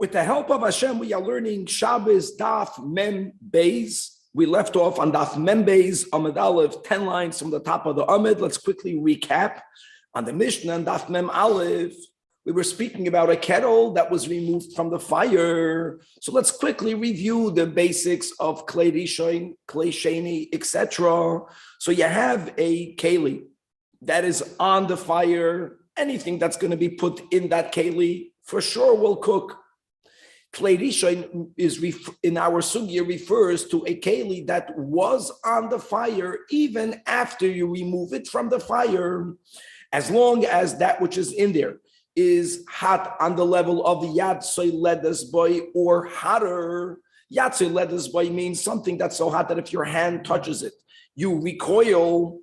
With the help of Hashem, we are learning Shabbos Daf Mem Beis. We left off on Daf Mem Beis, Amud Aleph, 10 lines from the top of the Amud. Let's quickly recap. On the Mishnah and Daf Mem Aleph, we were speaking about a kettle that was removed from the fire. So let's quickly review the basics of Klei Rishon, Klei Sheni, etc. So you have a keli that is on the fire. Anything that's going to be put in that keli for sure will cook. Klei Rishon is in our sugya refers to a keli that was on the fire even after you remove it from the fire, as long as that which is in there is hot on the level of the yad soy ledas boy or hotter. Yad soy ledas boy means something that's so hot that if your hand touches it, you recoil,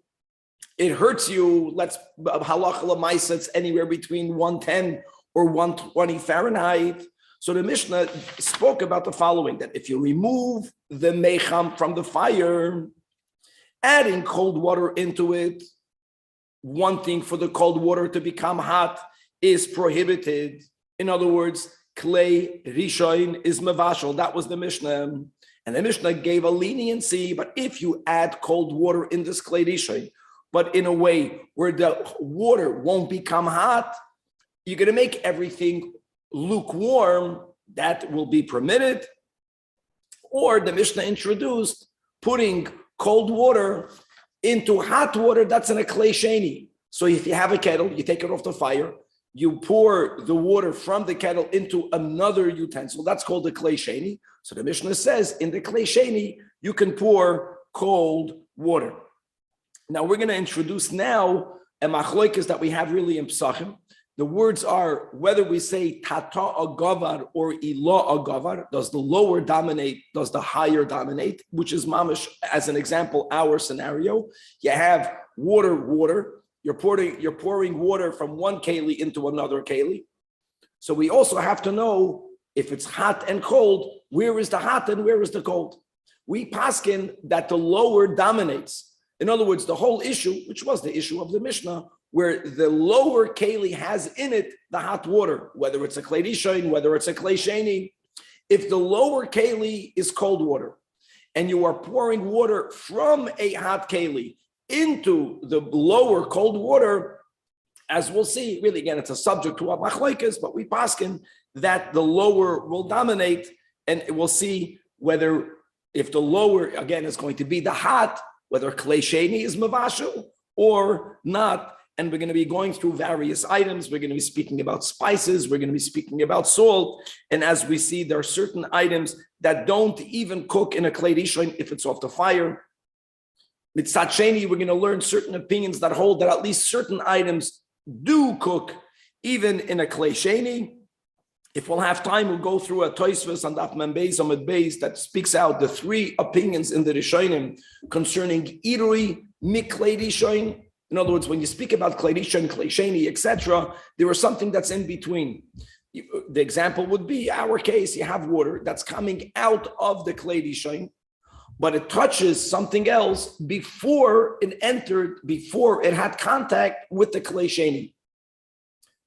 it hurts you. Let's halacha l'maisa, it's anywhere between 110 or 120 Fahrenheit. So the Mishnah spoke about the following, that if you remove the mecham from the fire, adding cold water into it, one thing for the cold water to become hot is prohibited. In other words, Klei Rishon is mevashel. That was the Mishnah. And the Mishnah gave a leniency, but if you add cold water in this Klei Rishon, but in a way where the water won't become hot, you're going to make everything lukewarm, that will be permitted. Or the Mishnah introduced putting cold water into hot water, that's in a Klei Sheni. So if you have a kettle, you take it off the fire, you pour the water from the kettle into another utensil, that's called the Klei Sheni. So the Mishnah says in the Klei Sheni, you can pour cold water. Now we're going to introduce now a machloikis that we have really in Psachim. The words are whether we say tata agavar or ila agavar. Does the lower dominate? Does the higher dominate? Which is mamish, as an example, our scenario. You have water. You're pouring water from one keli into another keli. So we also have to know if it's hot and cold, where is the hot and where is the cold? We paskin that the lower dominates. In other words, the whole issue, which was the issue of the Mishnah, where the lower keli has in it the hot water, whether it's a Klei Rishon, whether it's a Klei Sheni. If the lower keli is cold water, and you are pouring water from a hot keli into the lower cold water, as we'll see, really again, it's a subject to our machlokes, but we paskin that the lower will dominate, and we'll see whether if the lower, again, is going to be the hot, whether Klei Sheni is mavashel or not. And we're going to be going through various items. We're going to be speaking about spices. We're going to be speaking about salt. And as we see, there are certain items that don't even cook in a Klei Rishon if it's off the fire. Mitzat Sheni, we're going to learn certain opinions that hold that at least certain items do cook even in a Klei Sheni. If we'll have time, we'll go through a Tosfos on Daf Mem Beis, Amud Beis, that speaks out the three opinions in the Rishonim concerning Irui Miklei Rishon. In other words, when you speak about Klei Rishon, Klei Sheni, etc., there is something that's in between. The example would be our case. You have water that's coming out of the Klei Rishon, but it touches something else before it entered, before it had contact with the Klei Sheni.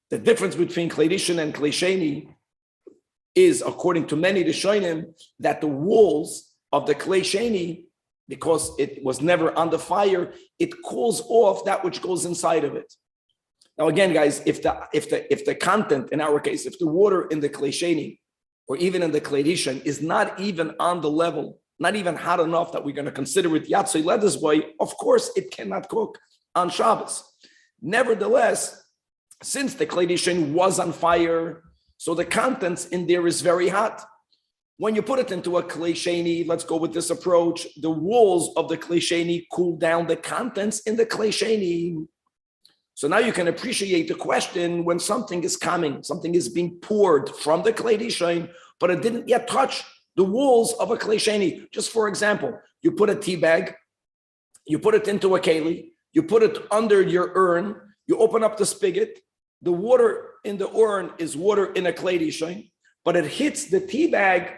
The difference between Klei Rishon and Klei Sheni is, according to many Rishonim, that the walls of the Klei Sheni, because it was never on the fire, it cools off that which goes inside of it. Now, again, guys, if the content, in our case, if the water in the Klei Sheni or even in the Klei Rishon is not even on the level, not even hot enough that we're going to consider it yad soy ledas boy, of course, it cannot cook on Shabbos. Nevertheless, since the Klei Rishon was on fire, so the contents in there is very hot. When you put it into a Klei Sheni, let's go with this approach, the walls of the Klei Sheni cool down the contents in the Klei Sheni. So now you can appreciate the question when something is coming, something is being poured from the Klei Rishon, but it didn't yet touch the walls of a Klei Sheni. Just for example, you put a tea bag, you put it into a keli, you put it under your urn, you open up the spigot, the water in the urn is water in a Klei Rishon, but it hits the tea bag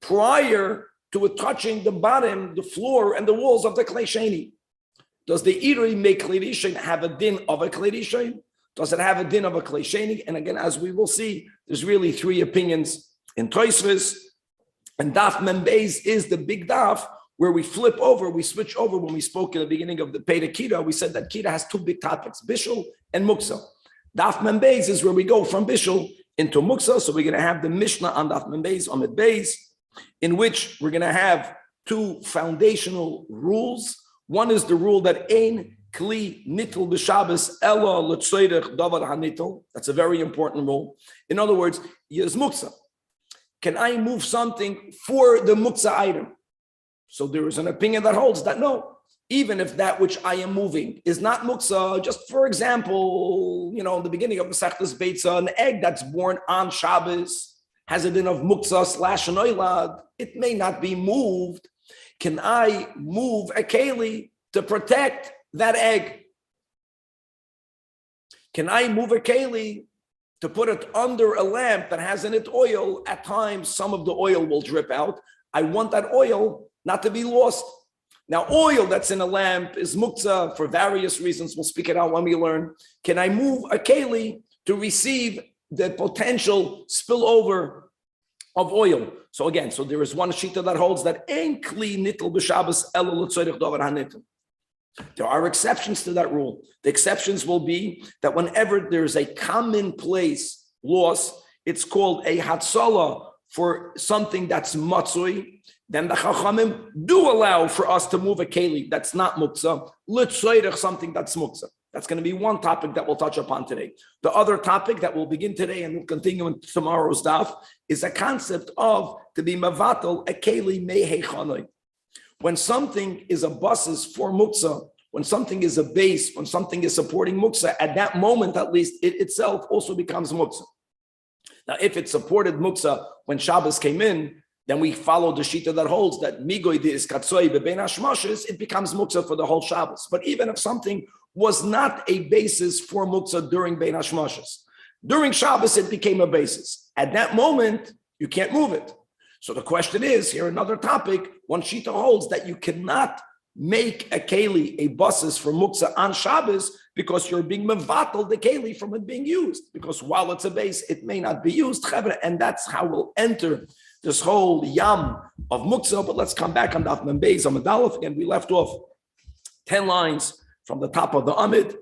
prior to it touching the bottom, the floor, and the walls of the Klei Sheni. Does the Irui make Klei Rishon have a din of a Klei Rishon? Does it have a din of a Klei Sheni? And again, as we will see, there's really three opinions in Tosfos, and Daf Mem Beis is the big daf where we flip over, we switch over. When we spoke in the beginning of the Pei Kira, we said that Kira has two big topics, Bishul and Muksa. Daf Mem Beis is where we go from Bishul into Muksa. So we're going to have the Mishnah on Daf Mem Beis, Amid Beis, in which we're going to have two foundational rules. One is the rule that Ein Kli Nitl B'Shabbos Ela L'Tzoyrech Davar HaNitl. That's a very important rule. In other words, Yez Muksa. Can I move something for the Muksa item? So there is an opinion that holds that no, even if that which I am moving is not Muksa, just for example, in the beginning of the Masechtas Beitza, an egg that's born on Shabbos has a din of Muksa / Noilad, it may not be moved. Can I move a keli to protect that egg? Can I move a keli to put it under a lamp that has in it oil? At times, some of the oil will drip out. I want that oil not to be lost. Now, oil that's in a lamp is muktzah for various reasons. We'll speak it out when we learn. Can I move a keli to receive the potential spillover of oil? So again, there is one shita that holds that ein kli nitl b'Shabbos ela l'tzorech davar hanitl. There are exceptions to that rule. The exceptions will be that whenever there is a commonplace loss, it's called a hatzalah for something that's matzui. Then the Chachamim do allow for us to move a keli that's not muksa, l'tzoyrech something that's muksa. That's going to be one topic that we'll touch upon today. The other topic that will begin today and we'll continue in tomorrow's daf is a concept of to be mavatal a keli mehechanoi. When something is a basis for muksa, when something is a base, when something is supporting muksa, at that moment at least, it itself also becomes muksa. Now, if it supported muksa when Shabbos came in, then we follow the shita that holds that migoy de iskatzoi bebein hashmashes, it becomes muksa for the whole Shabbos. But even if something was not a basis for muksa during bein hashmashes, during Shabbos it became a basis. At that moment, you can't move it. So the question is, here another topic, one shita holds that you cannot make a keli a basis for muksa on Shabbos because you're being mevatel the keli from it being used. Because while it's a base, it may not be used, and that's how we'll enter this whole yam of muksa. But let's come back on Daf Mem Beis Amud Aleph again. We left off 10 lines from the top of the Amid,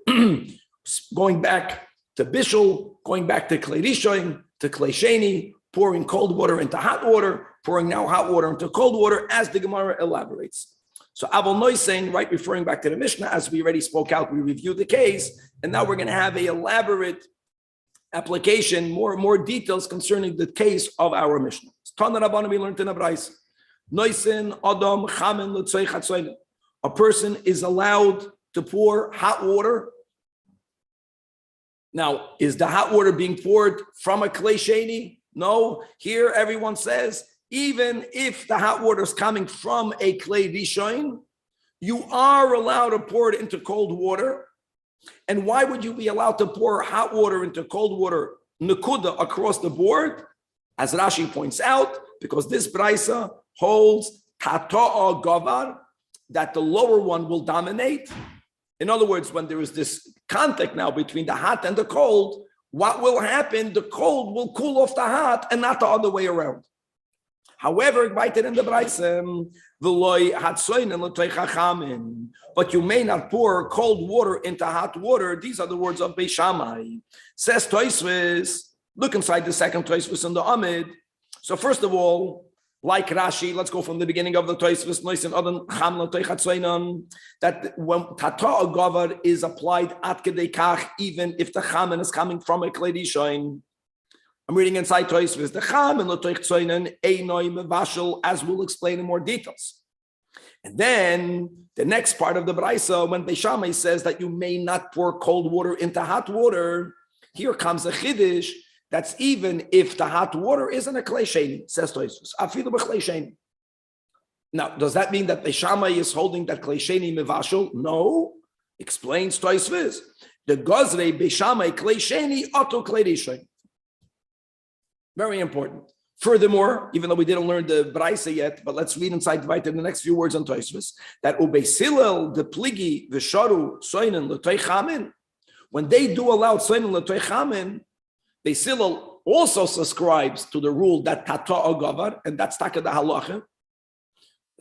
going back to Bishul, going back to Klei Rishonim, to Klei Sheni, pouring cold water into hot water, pouring now hot water into cold water, as the Gemara elaborates. So Abel Noisein, right, referring back to the Mishnah, as we already spoke out, we reviewed the case, and now we're going to have an elaborate application, more details concerning the case of our Mishnah. Tana Rabbana, we learned in a Brayse. Noisein Adam Chamen L'Tzoi Chatzoyne. A person is allowed to pour hot water. Now, is the hot water being poured from a Klei Sheni? No. Here, everyone says, even if the hot water is coming from a Klei Rishon, you are allowed to pour it into cold water. And why would you be allowed to pour hot water into cold water, nekuda, across the board? As Rashi points out, because this Braisa holds tata'a gavar, that the lower one will dominate. In other words, when there is this contact now between the hot and the cold, what will happen? The cold will cool off the hot and not the other way around. However, invited in the Braisa, but you may not pour cold water into hot water. These are the words of Beis Shammai. Says Tosfos, look inside the second Tosfos in the Amid. So first of all, like Rashi, let's go from the beginning of the Tosfos, that when Tata Gavar is applied at Kedei Kach, even if the Chamen is coming from a Klei Rishon. I'm reading inside Tosfos, the Chamen l'toich tzoinen einoi mevashel, as we'll explain in more details. And then the next part of the Braisa, when Beis Shammai says that you may not pour cold water into hot water, here comes a chiddush. That's even if the hot water isn't a Klei Sheni, says Tosfos. Afilu b'Klei Sheni. Now, does that mean that Beis Shammai is holding that Klei Sheni mevashel? No. Explains Tosfos. The Gozrei Beis Shammai Klei Sheni oto Klei Rishon. Very important. Furthermore, even though we didn't learn the Braisa yet, but let's read inside right in the next few words on Tosfos, that Ubeis Hillel, the Pligi, the Sharu, Soinen, L'Toich Chamin, when they do allow Soinen, L'Toich Chamin, Beis Hillel also subscribes to the rule that tata agavar, and that's taka the halacha.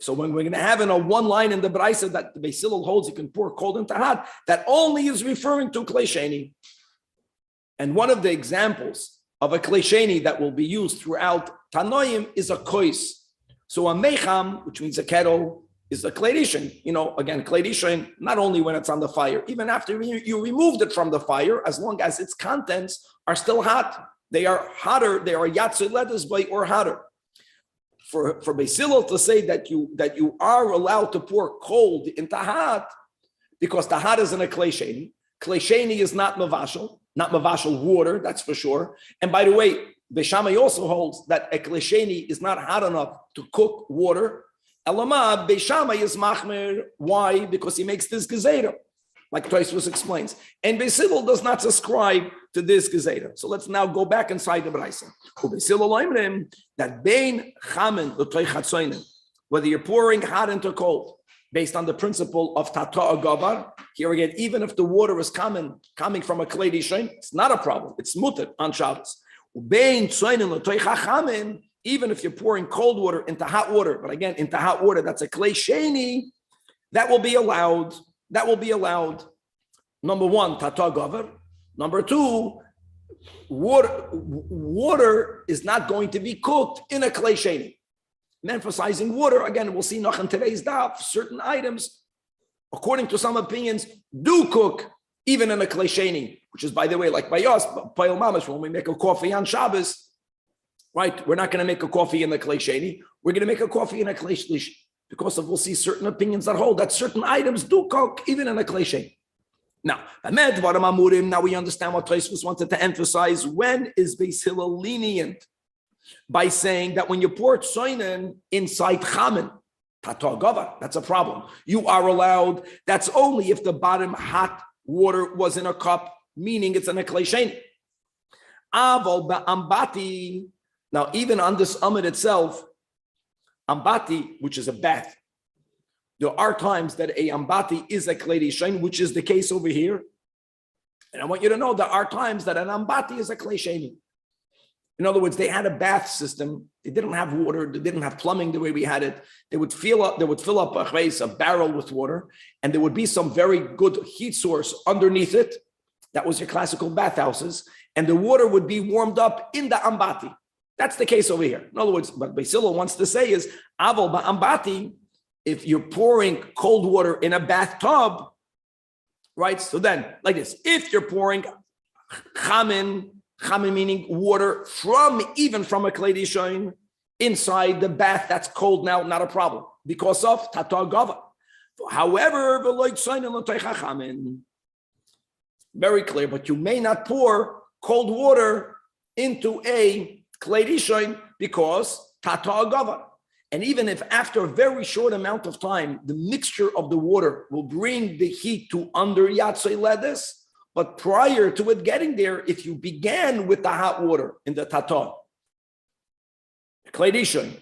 So when we're going to have in a one line in the Braisa that the Beis Hillel holds you can pour cold into hot, that only is referring to klei sheni. And one of the examples of a klei sheni that will be used throughout Tanoim is a kois. So a mecham, which means a kettle, is a klei rishon. Again, klei rishon, not only when it's on the fire, even after you removed it from the fire, as long as its contents are still hot. They are hotter, they are yatzei ledes by or hotter. For Beis Hillel to say that you are allowed to pour cold into hot, because the hot is in a klei sheni. Klei sheni is not mavashal water, that's for sure. And by the way, Beis Shammai also holds that a klei sheni is not hot enough to cook water. Elama, Beis Shammai is machmer. Why? Because he makes this gezerah, like Tosfos explains. And Beis Hillel does not subscribe to this gezerah. So let's now go back inside the Braisa. Beis Hillel oimrim that bein chamen l'toy chatzoinen, whether you're pouring hot into cold, based on the principle of tata agavar. Here again, even if the water is coming from a klei rishon, it's not a problem. It's mutter on Shabbos. Bein tzoinen l'toy chachamen, even if you're pouring cold water into hot water, but again, into hot water, that's a klei sheni, that will be allowed. That will be allowed. Number one, tata agavar. Number two, water is not going to be cooked in a klei sheni. And emphasizing water, again, we'll see noch in today's daf, certain items, according to some opinions, do cook even in a klei sheni, which is, by the way, like by us, Payil Mamash, when we make a coffee on Shabbos, right? We're not going to make a coffee in the klei sheni. We're going to make a coffee in a klei shlish, because we'll see certain opinions that hold that certain items do cook even in a klei sheni. Now we understand what Tosfos wanted to emphasize. When is Beis Hillel lenient by saying that when you pour tzoinen inside chamen, tata agavar, that's a problem. You are allowed. That's only if the bottom hot water was in a cup, meaning it's in a klei sheni. Aval ba'ambati. Now, even on this amid itself, ambati, which is a bath, there are times that a ambati is a klei rishon, which is the case over here. And I want you to know there are times that an ambati is a klei sheni. In other words, they had a bath system. They didn't have water. They didn't have plumbing the way we had it. They would fill up a barrel with water, and there would be some very good heat source underneath it. That was your classical bathhouses. And the water would be warmed up in the ambati. That's the case over here. In other words, what Beis Hillel wants to say is, aval ba'ambati, if you're pouring cold water in a bathtub, right? So then, like this, if you're pouring chamin meaning water even from a klei rishon inside the bath that's cold now, not a problem because of tata agavar. However, very clear, but you may not pour cold water into a klei rishon because tata agavar. And even if after a very short amount of time, the mixture of the water will bring the heat to under yatzei ledes, but prior to it getting there, if you began with the hot water in the tata, klei rishon,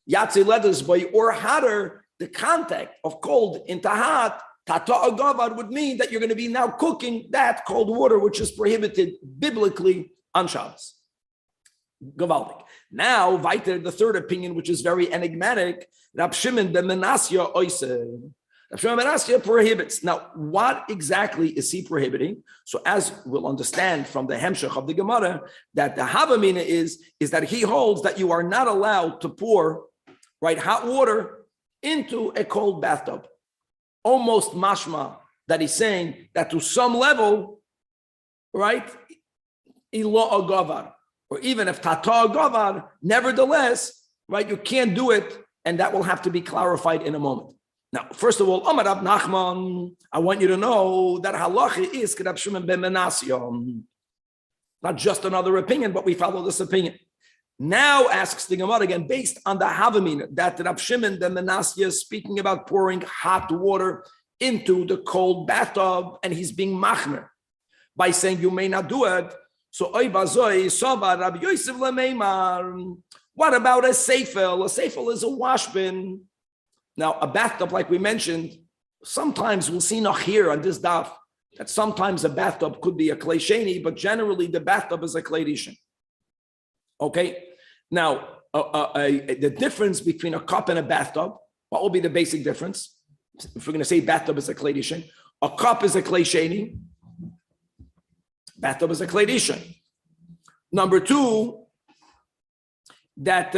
yatzei ledes by or hotter, the contact of cold into hot, tata agavar would mean that you're going to be now cooking that cold water, which is prohibited biblically on Shabbos. Gavaldik. Now, weiter, the third opinion, which is very enigmatic, Rab Shimon ben Menasya oiseh. Rab Shimon ben Menasya prohibits. Now, what exactly is he prohibiting? So, as we'll understand from the Hemshech of the Gemara, that the Havamina is that he holds that you are not allowed to pour hot water into a cold bathtub. Almost mashma that he's saying that to some level, ilo agavar. Or even if tata agavar, nevertheless, you can't do it, and that will have to be clarified in a moment. Now, first of all, Amar Rab Nachman, I want you to know that halacha is Rab Shimon ben Menasya. Not just another opinion, but we follow this opinion. Now asks the Gemara again, based on the Havamina, that Rab Shimon ben Menasya is speaking about pouring hot water into the cold bathtub, and he's being machmer by saying you may not do it. So, what about a seifel? A seifel is a wash bin. Now, a bathtub, like we mentioned, sometimes we'll see noch here on this daf that sometimes a bathtub could be a klei sheni, but generally the bathtub is a klei rishon. Okay. Now, the difference between a cup and a bathtub, what will be the basic difference? If we're going to say bathtub is a klei rishon, a cup is a klei sheni, bathtub is a klei rishon. Number two, that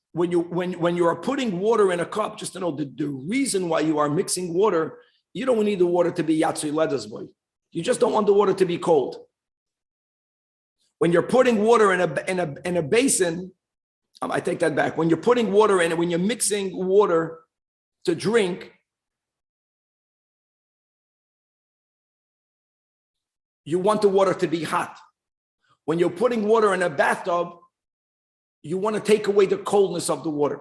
when you are putting water in a cup, just to know the reason why you are mixing water, you don't need the water to be yatzui ledas boy. You just don't want the water to be cold. When you're putting water in a basin, I take that back. When you're putting water in it, when you're mixing water to drink, you want the water to be hot. When you're putting water in a bathtub, you want to take away the coldness of the water.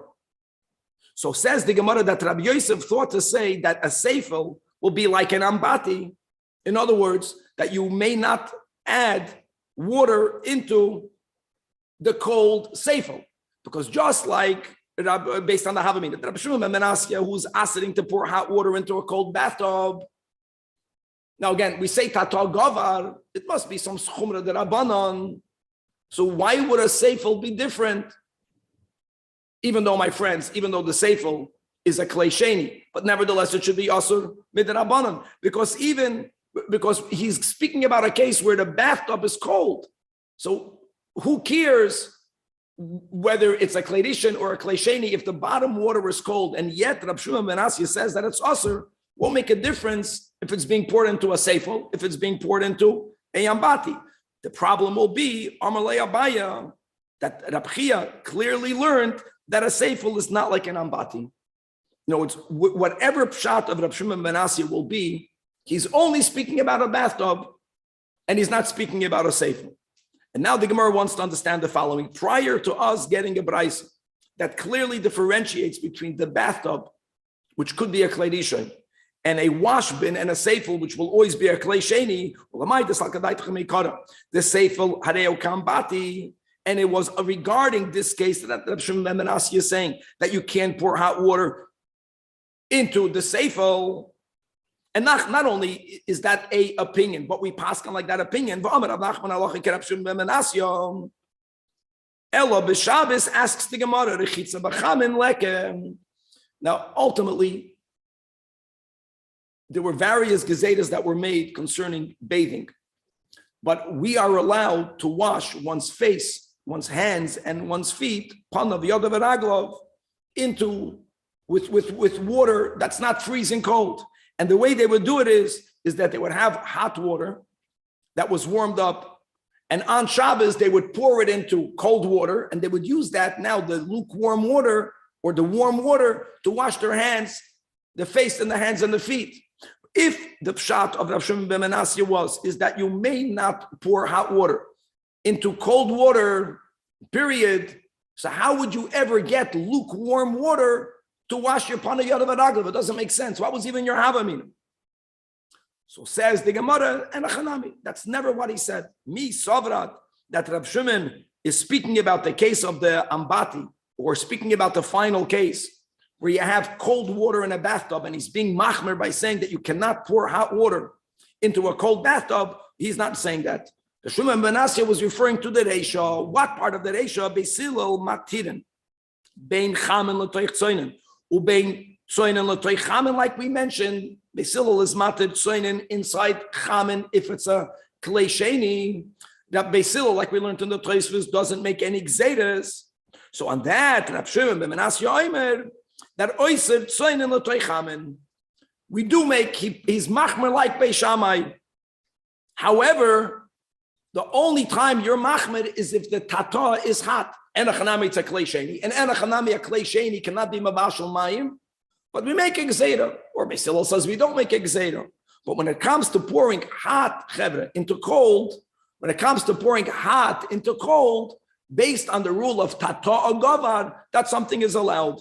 So says the Gemara that Rabbi Yosef thought to say that a seifel will be like an ambati. In other words, that you may not add water into the cold seifel. Because just like, based on the Havamina, that Rabbi Shimon ben Menasya, who's asking to pour hot water into a cold bathtub. Now again, we say Tata Gavar, it must be some Schumra de Rabbanon. So why would a seifel be different? Even though, my friends, even though the seifel is a klei sheni, but nevertheless it should be asur midrabanan, because he's speaking about a case where the bathtub is cold. So who cares whether it's a klei rishon or a klei sheni if the bottom water is cold? And yet Rab Shimon ben Asya says that it's asur. Won't make a difference if it's being poured into a seifel, if it's being poured into a yambati. The problem will be, Amalei Abaya, that Rab Chia clearly learned that a seifel is not like an ambati. No, it's whatever pshat of Rab Shimon ben Asya will be, he's only speaking about a bathtub, and he's not speaking about a seifel. And now the Gemara wants to understand the following. Prior to us getting a brayso that clearly differentiates between the bathtub, which could be a klei rishon, and a wash bin and a seifel, which will always be a klei sheni, the seifel hareo kambati, and it was regarding this case that Rabbi Shimon ben Menasya is saying that you can't pour hot water into the seifel. And not only is that a opinion, but we pass on like that opinion. Ella b'Shabbos asks the Gemara, now ultimately, there were various gezetas that were made concerning bathing, but we are allowed to wash one's face, one's hands, and one's feet, panav yodav v'raglov, into with water that's not freezing cold. And the way they would do it is that they would have hot water that was warmed up, and on Shabbos they would pour it into cold water, and they would use that now the lukewarm water or the warm water to wash their hands, the face, and the hands and the feet. If the pshat of Rav Shimon ben Menasya is that you may not pour hot water into cold water, period, so how would you ever get lukewarm water to wash your panah yadav v'raglav? It doesn't make sense. What was even your havamina? So says the Gemara and Achanami. That's never what he said. Mi savrat, that Rav Shimon is speaking about the case of the ambati, or speaking about the final case where you have cold water in a bathtub, and he's being machmer by saying that you cannot pour hot water into a cold bathtub. He's not saying that. The Shimon ben Asya was referring to the Reisha. What part of the Reisha? Beisilal matirin, bein chamen l'toich tzoinen, ubein tzoinen l'toich chamen, like we mentioned. Beisilal is matir tzoinen inside chamen if it's a klei sheni. That Beisilal, like we learned in the Tosfos, doesn't make any gzedas. So on that, Rab Shimon ben Asya Omer, that oiser tzoinen l'toich chamen, we do make, he's machmer like Beis Shammai. However, the only time you're machmer is if the tata is hot. Enachanami it's a klei sheni, and enachanami a klei sheni cannot be mabashal mayim, but we make a gzeira. Or Beisilal says we don't make a gzeira. But when it comes to pouring hot chevre into cold, when it comes to pouring hot into cold, based on the rule of tata or gavar, that something is allowed.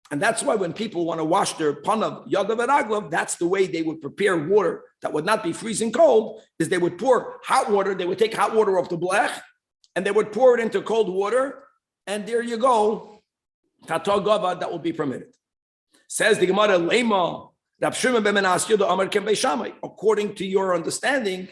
And that's why when people want to wash their panav, yadav, and aglav, that's the way they would prepare water that would not be freezing cold, is they would pour hot water, they would take hot water off the blech, and they would pour it into cold water, and there you go, tata gava, that will be permitted. Says the Gemara, lema, According to your understanding,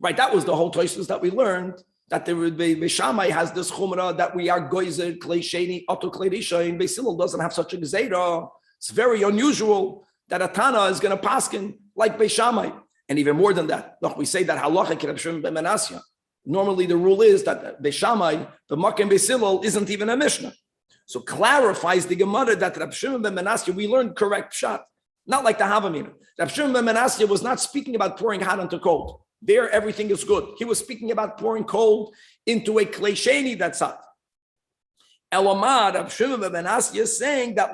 right? That was the whole Tosfos that we learned, that the Beis Shammai has this chumrah that we are goyzer klei sheni oto klei rishon. Beis Hillel doesn't have such a gezeira. It's very unusual that a Tana is going to paskin like Beis Shammai, and even more than that. Look, we say that halacha Rabbi Shimon ben Menasya. Normally, the rule is that Beis Shammai, the Makkah Beis Hillel, isn't even a Mishnah. So clarifies the Gemara that Rabbi Shimon ben Menasya, we learned correct pshat, not like the Havamina. Rabbi Shimon ben Menasya was not speaking about pouring hot into cold. There, everything is good. He was speaking about pouring cold into a klei sheni that's hot. Elamad, Rabbi Shimon ben Menasya is saying that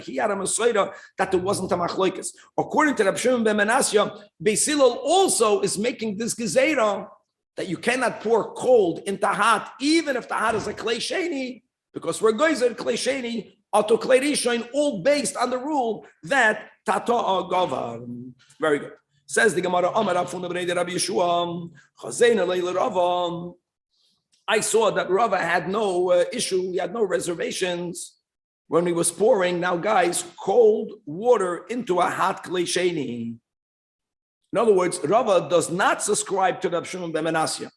he had a mesoira that there wasn't a machlokes. According to Rabbi Shimon ben Menasya, Beis Hillel also is making this gezeira that you cannot pour cold into hot, even if the hot is a klei sheni, because we're goyzer klei sheni auto klei rishon, all based on the rule that tata gavar. Very good. Says the Gemara, I saw that Rava had no issue, he had no reservations when he was pouring, now guys, cold water into a hot klei sheni. In other words, Rava does not subscribe to Rabbi Shimon ben Menasya.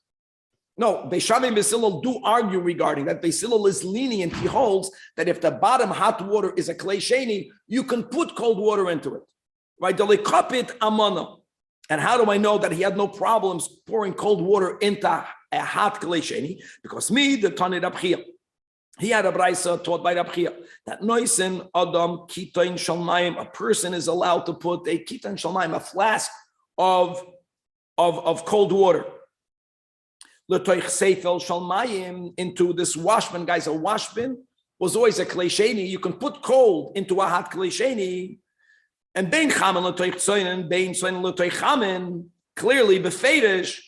No, Beis Shammai and Beis Hillel do argue regarding that. Beis Hillel is lenient. He holds that if the bottom hot water is a klei sheni, you can put cold water into it. Right? Delikapit amana. And how do I know that he had no problems pouring cold water into a hot klei sheni? Because the Tani Rabbi Chia, he had a brayso taught by Rabbi Chia that noisen adam kitain shalmayim, a person is allowed to put a kitain shalmayim, a flask of cold water, letoich seifel shalmayim, into this washbin. Guys, a washbin was always a klei sheni. You can put cold into a hot klei sheni. And bein chamen letoich tzoinen, bein tzoinen letoich chamen. Clearly, befeidish,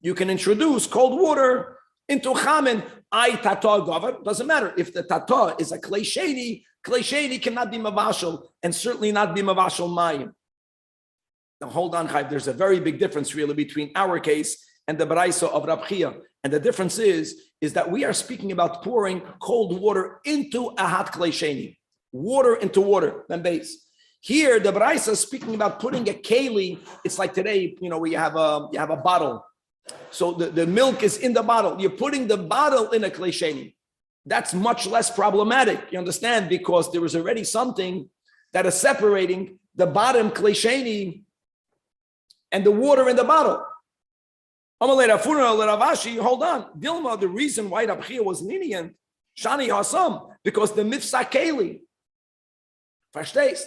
you can introduce cold water into chamen. I tata gavar, doesn't matter if the tata is a klei sheni. Klei sheni cannot be mavashal, and certainly not be mavashal mayim. Now hold on, Chaim. There's a very big difference really between our case and the brayso of Rabbi Chia. And the difference is that we are speaking about pouring cold water into a hot klei sheni. Water into water, then base. Here, the brayso is speaking about putting a keli. It's like today, where you have a bottle. So the milk is in the bottle. You're putting the bottle in a klei sheni. That's much less problematic, you understand, because there is already something that is separating the bottom klei sheni and the water in the bottle. Hold on. Dilma, the reason why Rabbi Chia was lenient, Shani Hasam, because the mifsa keli. Verstehst?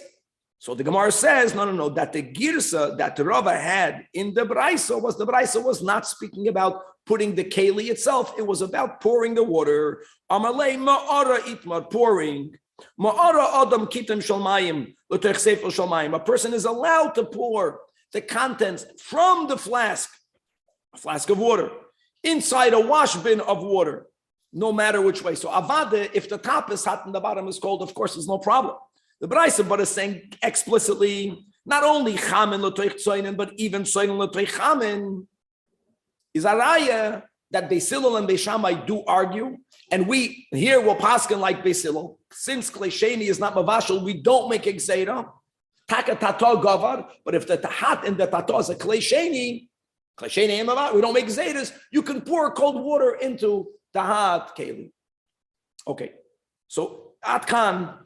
So the Gemara says, no, that the girsa that the Rava had in the brayso was not speaking about putting the keli itself. It was about pouring the water. Amalei ma'ara itmar, pouring. Ma'ara adam kitim shalmayim, l'tech sefer shalmayim. A person is allowed to pour the contents from the flask, a flask of water, inside a wash bin of water, no matter which way. So avada, if the top is hot and the bottom is cold, of course, there's no problem. The Brayso but is saying explicitly, not only chamen l'toich tzoinen, but even tzoinen l'toich chamen, is a raya that Beis Hillel and Beis Shammai do argue, and we here will paskin like Beis Hillel. Since klei sheni is not mavashal, we don't make exera. Taka tata gavar, but if the tahat in the tata is a klei sheni and mavashal, we don't make exeras. You can pour cold water into tahat keli. Okay, so atkan.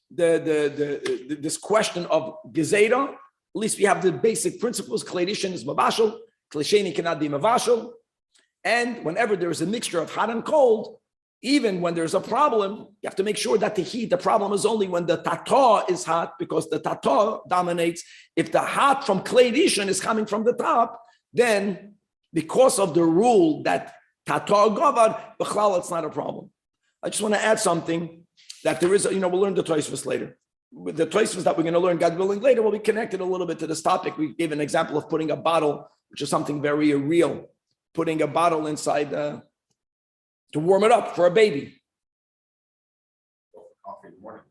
This question of gezeda, at least we have the basic principles. Kleirishin is mavashal, klesheni cannot be mavashal, and whenever there is a mixture of hot and cold, even when there's a problem, you have to make sure that the problem is only when the tata is hot, because the tata dominates. If the hot from kleirishin is coming from the top, then because of the rule that tata gavar, b'chlal, it's not a problem. I just want to add something. That there is, we'll learn the Tosfos later. The Tosfos that we're going to learn, God willing, later will be connected a little bit to this topic. We gave an example of putting a bottle, which is something very real, putting a bottle inside to warm it up for a baby. Coffee in the morning.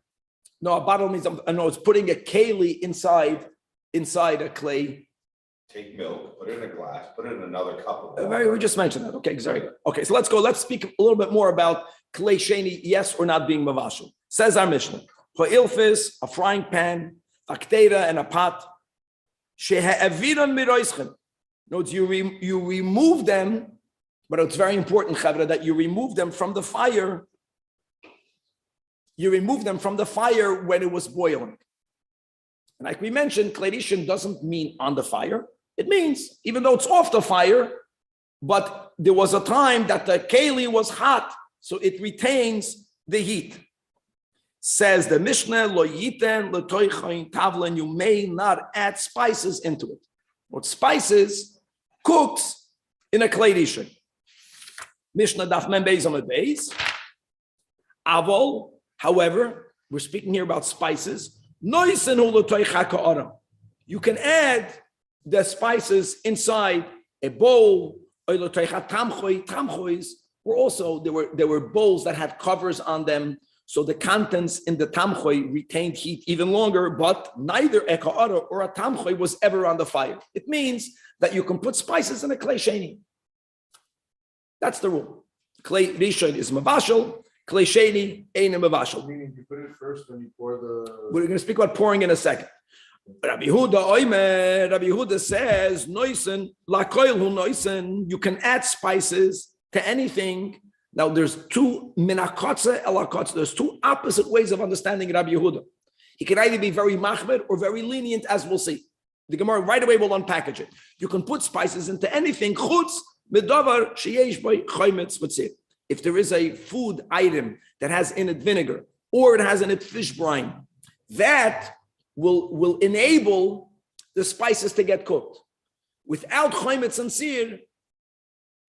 No, a bottle means, it's putting a keli inside a clay. Take milk, put it in a glass, put it in another cup of water. We just mentioned that. Okay, very good. Okay, so let's go. Let's speak a little bit more about klei sheni, yes or not being mavashal. Says our Mishnah. ha'ilfis, a frying pan, a ktera, and a pot. Shehe'aviran miroischem. Note you remove them, but it's very important, Chavra, that you remove them from the fire. You remove them from the fire when it was boiling. And like we mentioned, kleirishin doesn't mean on the fire. It means even though it's off the fire, but there was a time that the keli was hot, so it retains the heat. Says the Mishnah, lo yiten l'toichayin tavlen, you may not add spices into it. What spices cooks in a kleirishin. Mishnah daf mem beis amud beis. Avol, however, we're speaking here about spices. You can add the spices inside a bowl. Tamchois were also there were bowls that had covers on them, so the contents in the tamchoi retained heat even longer. But neither a ka'ara or a tamchoi was ever on the fire. It means that you can put spices in a klei sheni. That's the rule. Klei rishon is mavashal. Klei sheni ain't a mavashal. Meaning you put it first, then you pour the. We're going to speak about pouring in a second. Rabbi Yehuda says, "Noisen lakoil hu noisen." You can add spices to anything. Now, there's two minakotze elakotze. There's two opposite ways of understanding Rabbi Yehuda. He can either be very machmir or very lenient, as we'll see. The Gemara right away will unpackage it. You can put spices into anything. Chutz medavar sheyesh by chaymetz v'tzir. If there is a food item that has in it vinegar or it has in it fish brine, that will enable the spices to get cooked. Without chaymetz and sir,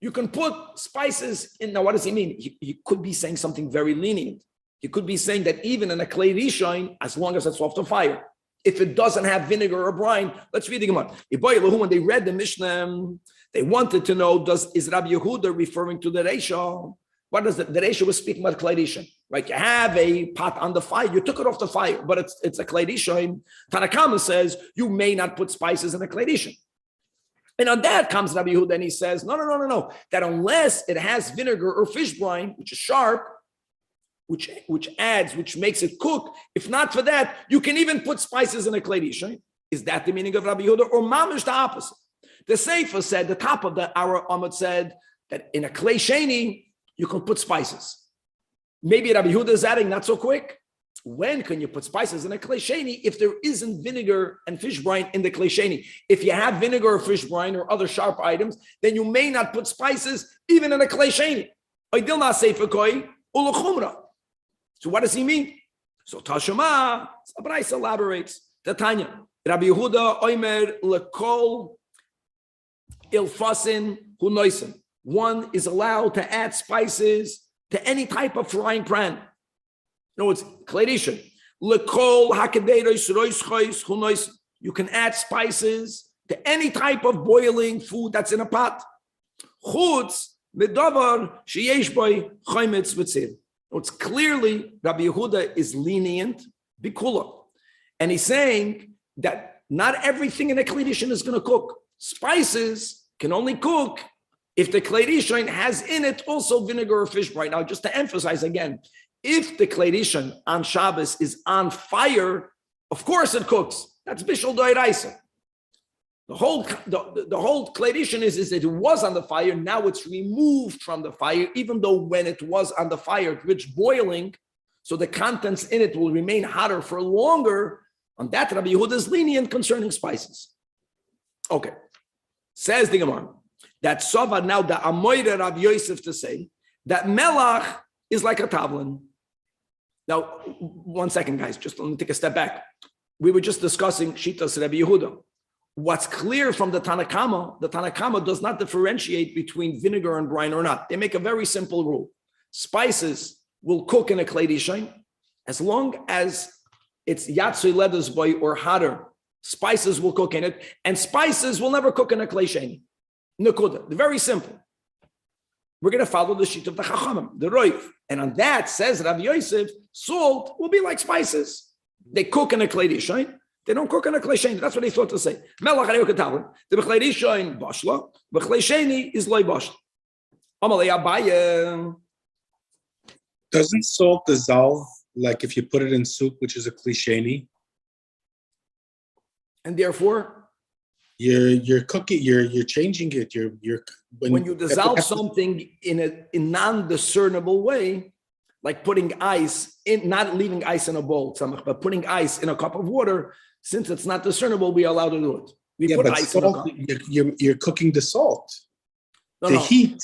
you can put spices in. Now, what does he mean? He could be saying something very lenient. He could be saying that even in a klei rishon, as long as it's off the fire, if it doesn't have vinegar or brine, let's read the Gemara. When they read the Mishnah, they wanted to know, is Rabbi Yehuda referring to the Reisha? What does the Reisha was speaking about klei rishon, right? You have a pot on the fire, you took it off the fire, but it's a klei rishon. Tanakama says you may not put spices in a klei rishon. And on that comes Rabbi Yehuda and he says, no. That unless it has vinegar or fish brine, which is sharp, which makes it cook, if not for that, you can even put spices in a klei rishon. Is that the meaning of Rabbi Yehuda? Or mamish the opposite? The Sefer said, the top of our Amud said that in a klei sheni, you can put spices. Maybe Rabbi Yehuda is adding, not so quick. When can you put spices in a klei sheni if there isn't vinegar and fish brine in the klei sheni? If you have vinegar or fish brine or other sharp items, then you may not put spices even in a klei sheni. Oidil na sefer koi ulachumra. So what does he mean? So Tashema, Sabrais elaborates. Tanya, Rabbi Yehuda oimer lekol ilfasin hunoisen. One is allowed to add spices to any type of frying pan. No, it's klei rishon. Lekol hakadeiros roischos hunoisen. You can add spices to any type of boiling food that's in a pot. Chutz medavar sheyesh boy chaymetz v'tzir. It's clearly Rabbi Yehuda is lenient, bikula. And he's saying that not everything in a klei rishon is going to cook. Spices can only cook if the klei rishon has in it also vinegar or fish brine. Now, just to emphasize again, if the klei rishon on Shabbos is on fire, of course it cooks. That's bishul doiraisa. The whole klei rishon is that it was on the fire. Now it's removed from the fire, even though when it was on the fire, it reached boiling, so the contents in it will remain hotter for longer. On that, Rabbi Yehuda is lenient concerning spices. Okay, says the Gemara that Sova now the Amoyre Rabbi Yosef to say that melach is like a tavlin. Now, 1 second, guys, just let me take a step back. We were just discussing Shitas Rabbi Yehuda. What's clear from the Tanakama does not differentiate between vinegar and brine or not. They make a very simple rule. Spices will cook in a klei rishon as long as it's yatzui ledas boy or hotter. Spices will cook in it, and spices will never cook in a klei sheni. Nekuda. Very simple. We're going to follow the sheet of the Chachamim, the Roif. And on that, says Rabbi Yosef, salt will be like spices. They cook in a klei rishon. They don't cook in a klei sheni. That's what they thought to say. Melach harei k'tavlin. The klei rishon bashla, the klei sheni is loy bashla. Amalei Abaye. Doesn't salt dissolve Like if you put it in soup, which is a klisheni. And therefore, you're cooking, you're changing it. When you dissolve something in a non-discernible way, like putting ice in, not leaving ice in a bowl, but putting ice in a cup of water, since it's not discernible, we are allowed to do it. We put ice salt, in a cup. You're cooking the salt. The heat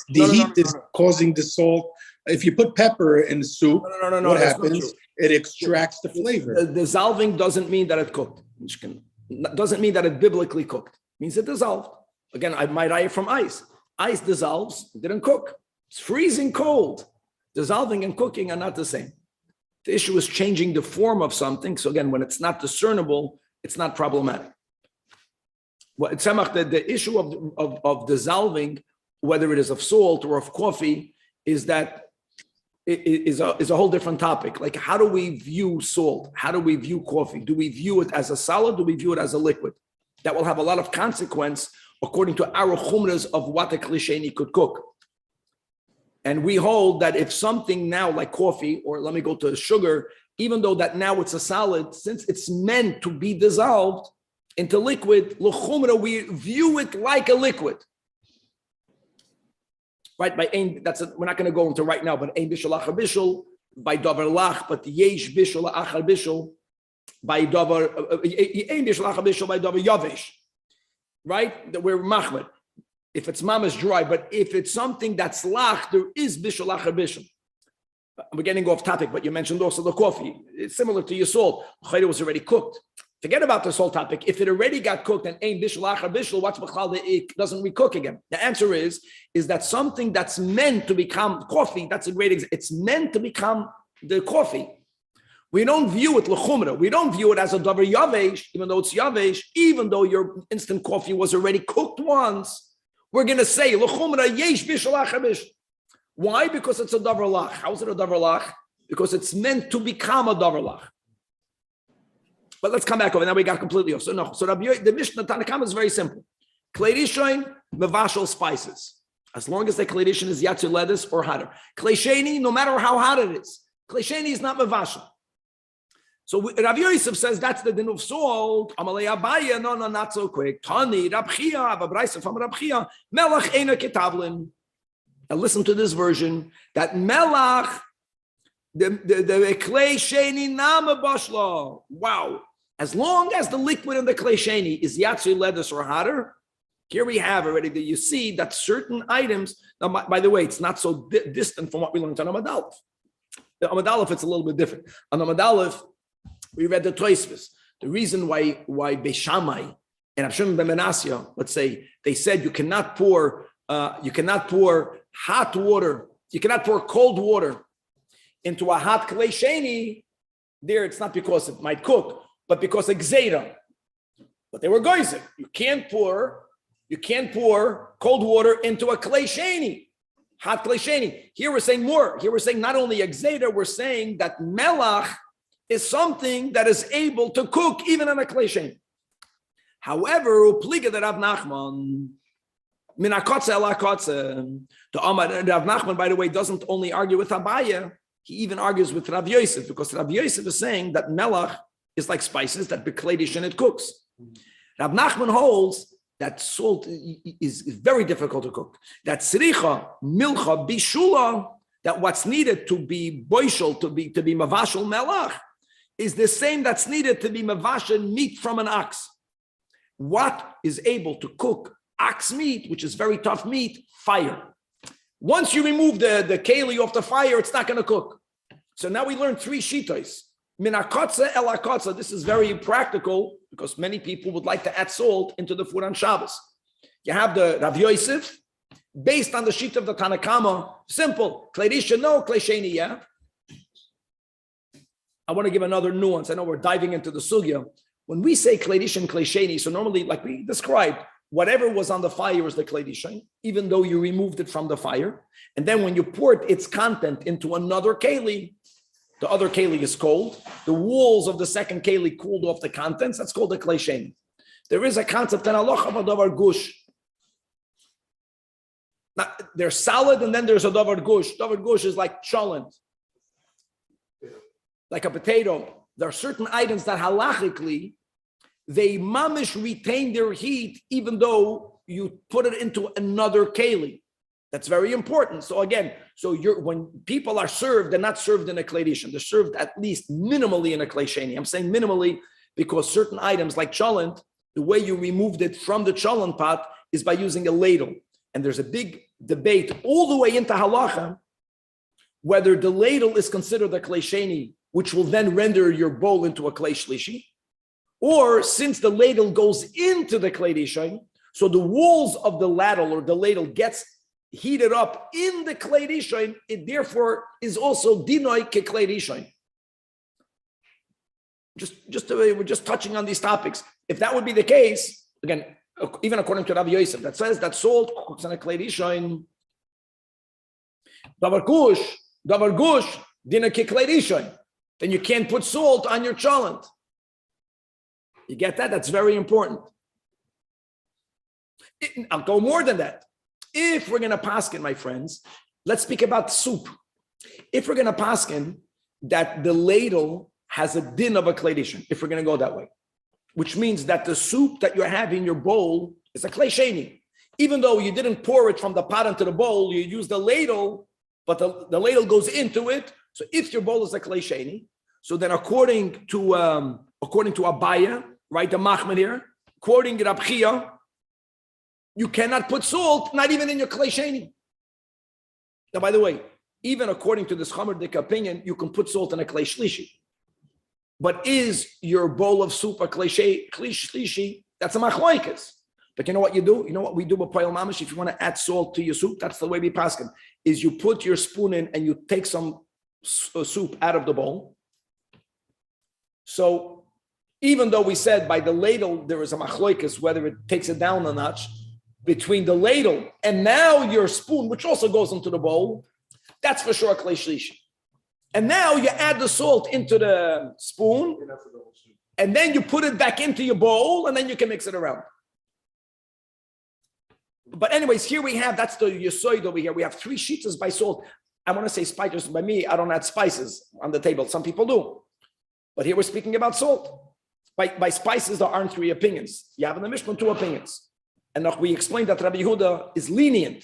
is causing the salt. If you put pepper in the soup, what happens? It extracts the flavor. The dissolving doesn't mean that it cooked. Doesn't mean that it biblically cooked. It means it dissolved. Again, I might have from ice. Ice dissolves, it didn't cook. It's freezing cold. Dissolving and cooking are not the same. The issue is changing the form of something. So again, when it's not discernible, it's not problematic. The issue of dissolving, whether it is of salt or of coffee, is that it is a whole different topic. Like, how do we view salt? How do we view coffee? Do we view it as a solid? Do we view it as a liquid? That will have a lot of consequence according to our chumras of what a klisheni could cook. And we hold that if something now like coffee, or let me go to sugar, even though that now it's a solid, since it's meant to be dissolved into liquid, l'chumra, we view it like a liquid. Right, we're not going to go into right now, but ein bishul achar bishul by davar lach, but yesh bishul achar bishul by davar ein bishul achar bishul by davar yavesh. Right, that we're machmed. If it's mama's dry, but if it's something that's lach, there is bishul achar bishul. We're getting off topic, but you mentioned also the coffee. It's similar to your salt. It was already cooked. Forget about this whole topic. If it already got cooked and ein bishul achar bishul, what's b'chlal it doesn't recook again? The answer is that something that's meant to become coffee. That's a great example. It's meant to become the coffee. We don't view it l'chumra. We don't view it as a davar yavesh, even though it's yavesh. Even though your instant coffee was already cooked once, we're going to say l'chumra yesh bishul achar bishul. Why? Because it's a davar lach. How is it a davar lach? Because it's meant to become a davar lach. But let's come back over. Now we got completely off. So the Mishnah Tanakama is very simple. Klei rishon mevashal spices. As long as the klei rishon is yatsu lettuce or hotter. Klei sheni, no matter how hot it is. Klei sheni is not mevashal. So Rabbi Yosef says that's the din of salt. Amalei Abaya, no, not so quick. Tani, Rab Chia, Ababraisa from Rab Chia, Melach Eina Ketavlin. Now listen to this version. That Melach, the klei sheni nama bashla. Wow. As long as the liquid in the klei sheni is yatsu lettuce or hotter, here we have already that you see that certain items. Now, by the way, it's not so distant from what we learned on Amud Aleph. The Amud Aleph, it's a little bit different. On Amud Aleph, we read the Tosfos. The reason why Beis Shammai and Abshim ben Menasya, let's say, they said you cannot pour hot water, you cannot pour cold water into a hot klei sheni. There, it's not because it might cook, but because of gzeira. But they were goyzer. You can't pour cold water into a klei sheni, hot klei sheni. Here we're saying more. Here we're saying not only a gzeira, we're saying that melach is something that is able to cook even on a klei sheni. However, upliga the Rav Nachman, minakotze elakotze. The Rav Nachman, by the way, doesn't only argue with Abaya. He even argues with Rav Yosef, because Rav Yosef is saying that melach is like spices that bekledish and it cooks. Rav Nachman holds that salt is very difficult to cook. That sricha, milcha, bishula, that what's needed to be boishel, to be mavashal melach, is the same that's needed to be mavashal meat from an ox. What is able to cook ox meat, which is very tough meat? Fire. Once you remove the keli off the fire, it's not going to cook. So now we learn three shitos. Minakotze elakotze. This is very practical because many people would like to add salt into the food on Shabbos. You have the Rav Yosef, based on the sheet of the Tanakama, simple. Klei rishon no, klei sheni yeah. I want to give another nuance. I know we're diving into the sugya. When we say klei rishon, klei sheni, so normally, like we described, whatever was on the fire is the klei rishon, even though you removed it from the fire. And then when you poured its content into another keli, the other keli is cold. The walls of the second keli cooled off the contents. That's called the klei sheni. There is a concept in halacha of a davar gush. Now, there's solid, and then there's a davar gush. Davar gush is like cholent. like a potato, there are certain items that halachically, they mamish retain their heat even though you put it into another keli. That's very important. So again, when people are served, they're not served in a klei rishon. They're served at least minimally in a klei sheni. I'm saying minimally because certain items like cholent, the way you removed it from the cholent pot is by using a ladle. And there's a big debate all the way into halacha whether the ladle is considered a klei sheni, which will then render your bowl into a klei shlishi, or since the ladle goes into the klei rishon, so the walls of the ladle or the ladle gets heated up in the klei rishon, it therefore is also dinoi ke klei rishon. We're just touching on these topics. If that would be the case, again, even according to Rabbi Yosef, that says that salt cooks on a klei rishon, davar gush, dinoi ke klei rishon. Then you can't put salt on your cholent. You get that? That's very important. I'll go more than that. If we're going to paskin, my friends, let's speak about soup. If we're going to paskin that the ladle has a din of a klei rishon, if we're going to go that way, which means that the soup that you're having in your bowl is a klei sheni. Even though you didn't pour it from the pot into the bowl, you use the ladle, but the ladle goes into it. So if your bowl is a klei sheni, so then according to Abaya, right, the Machman here, quoting Rabbi Chia, you cannot put salt, not even in your klei sheni. Now, by the way, even according to this Chomer Dik opinion, you can put salt in a klei shlishi. But is your bowl of soup a klei shlishi? That's a machloikas. But you know what you do? You know what we do with Poyel Mamish? If you want to add salt to your soup, that's the way we paskin, is you put your spoon in and you take some soup out of the bowl. So even though we said by the ladle, there is a machloikas, whether it takes it down a notch, between the ladle and now your spoon, which also goes into the bowl, that's for sure klei shlishi. And now you add the salt into the spoon, and then you put it back into your bowl, and then you can mix it around. But anyways, here we have, that's the yesoid over here. We have 3 shitas by salt. I want to say spices. By me, I don't add spices on the table. Some people do. But here we're speaking about salt. By spices, there aren't 3 opinions. You have in the Mishnah 2 opinions. And we explained that Rabbi Yehuda is lenient.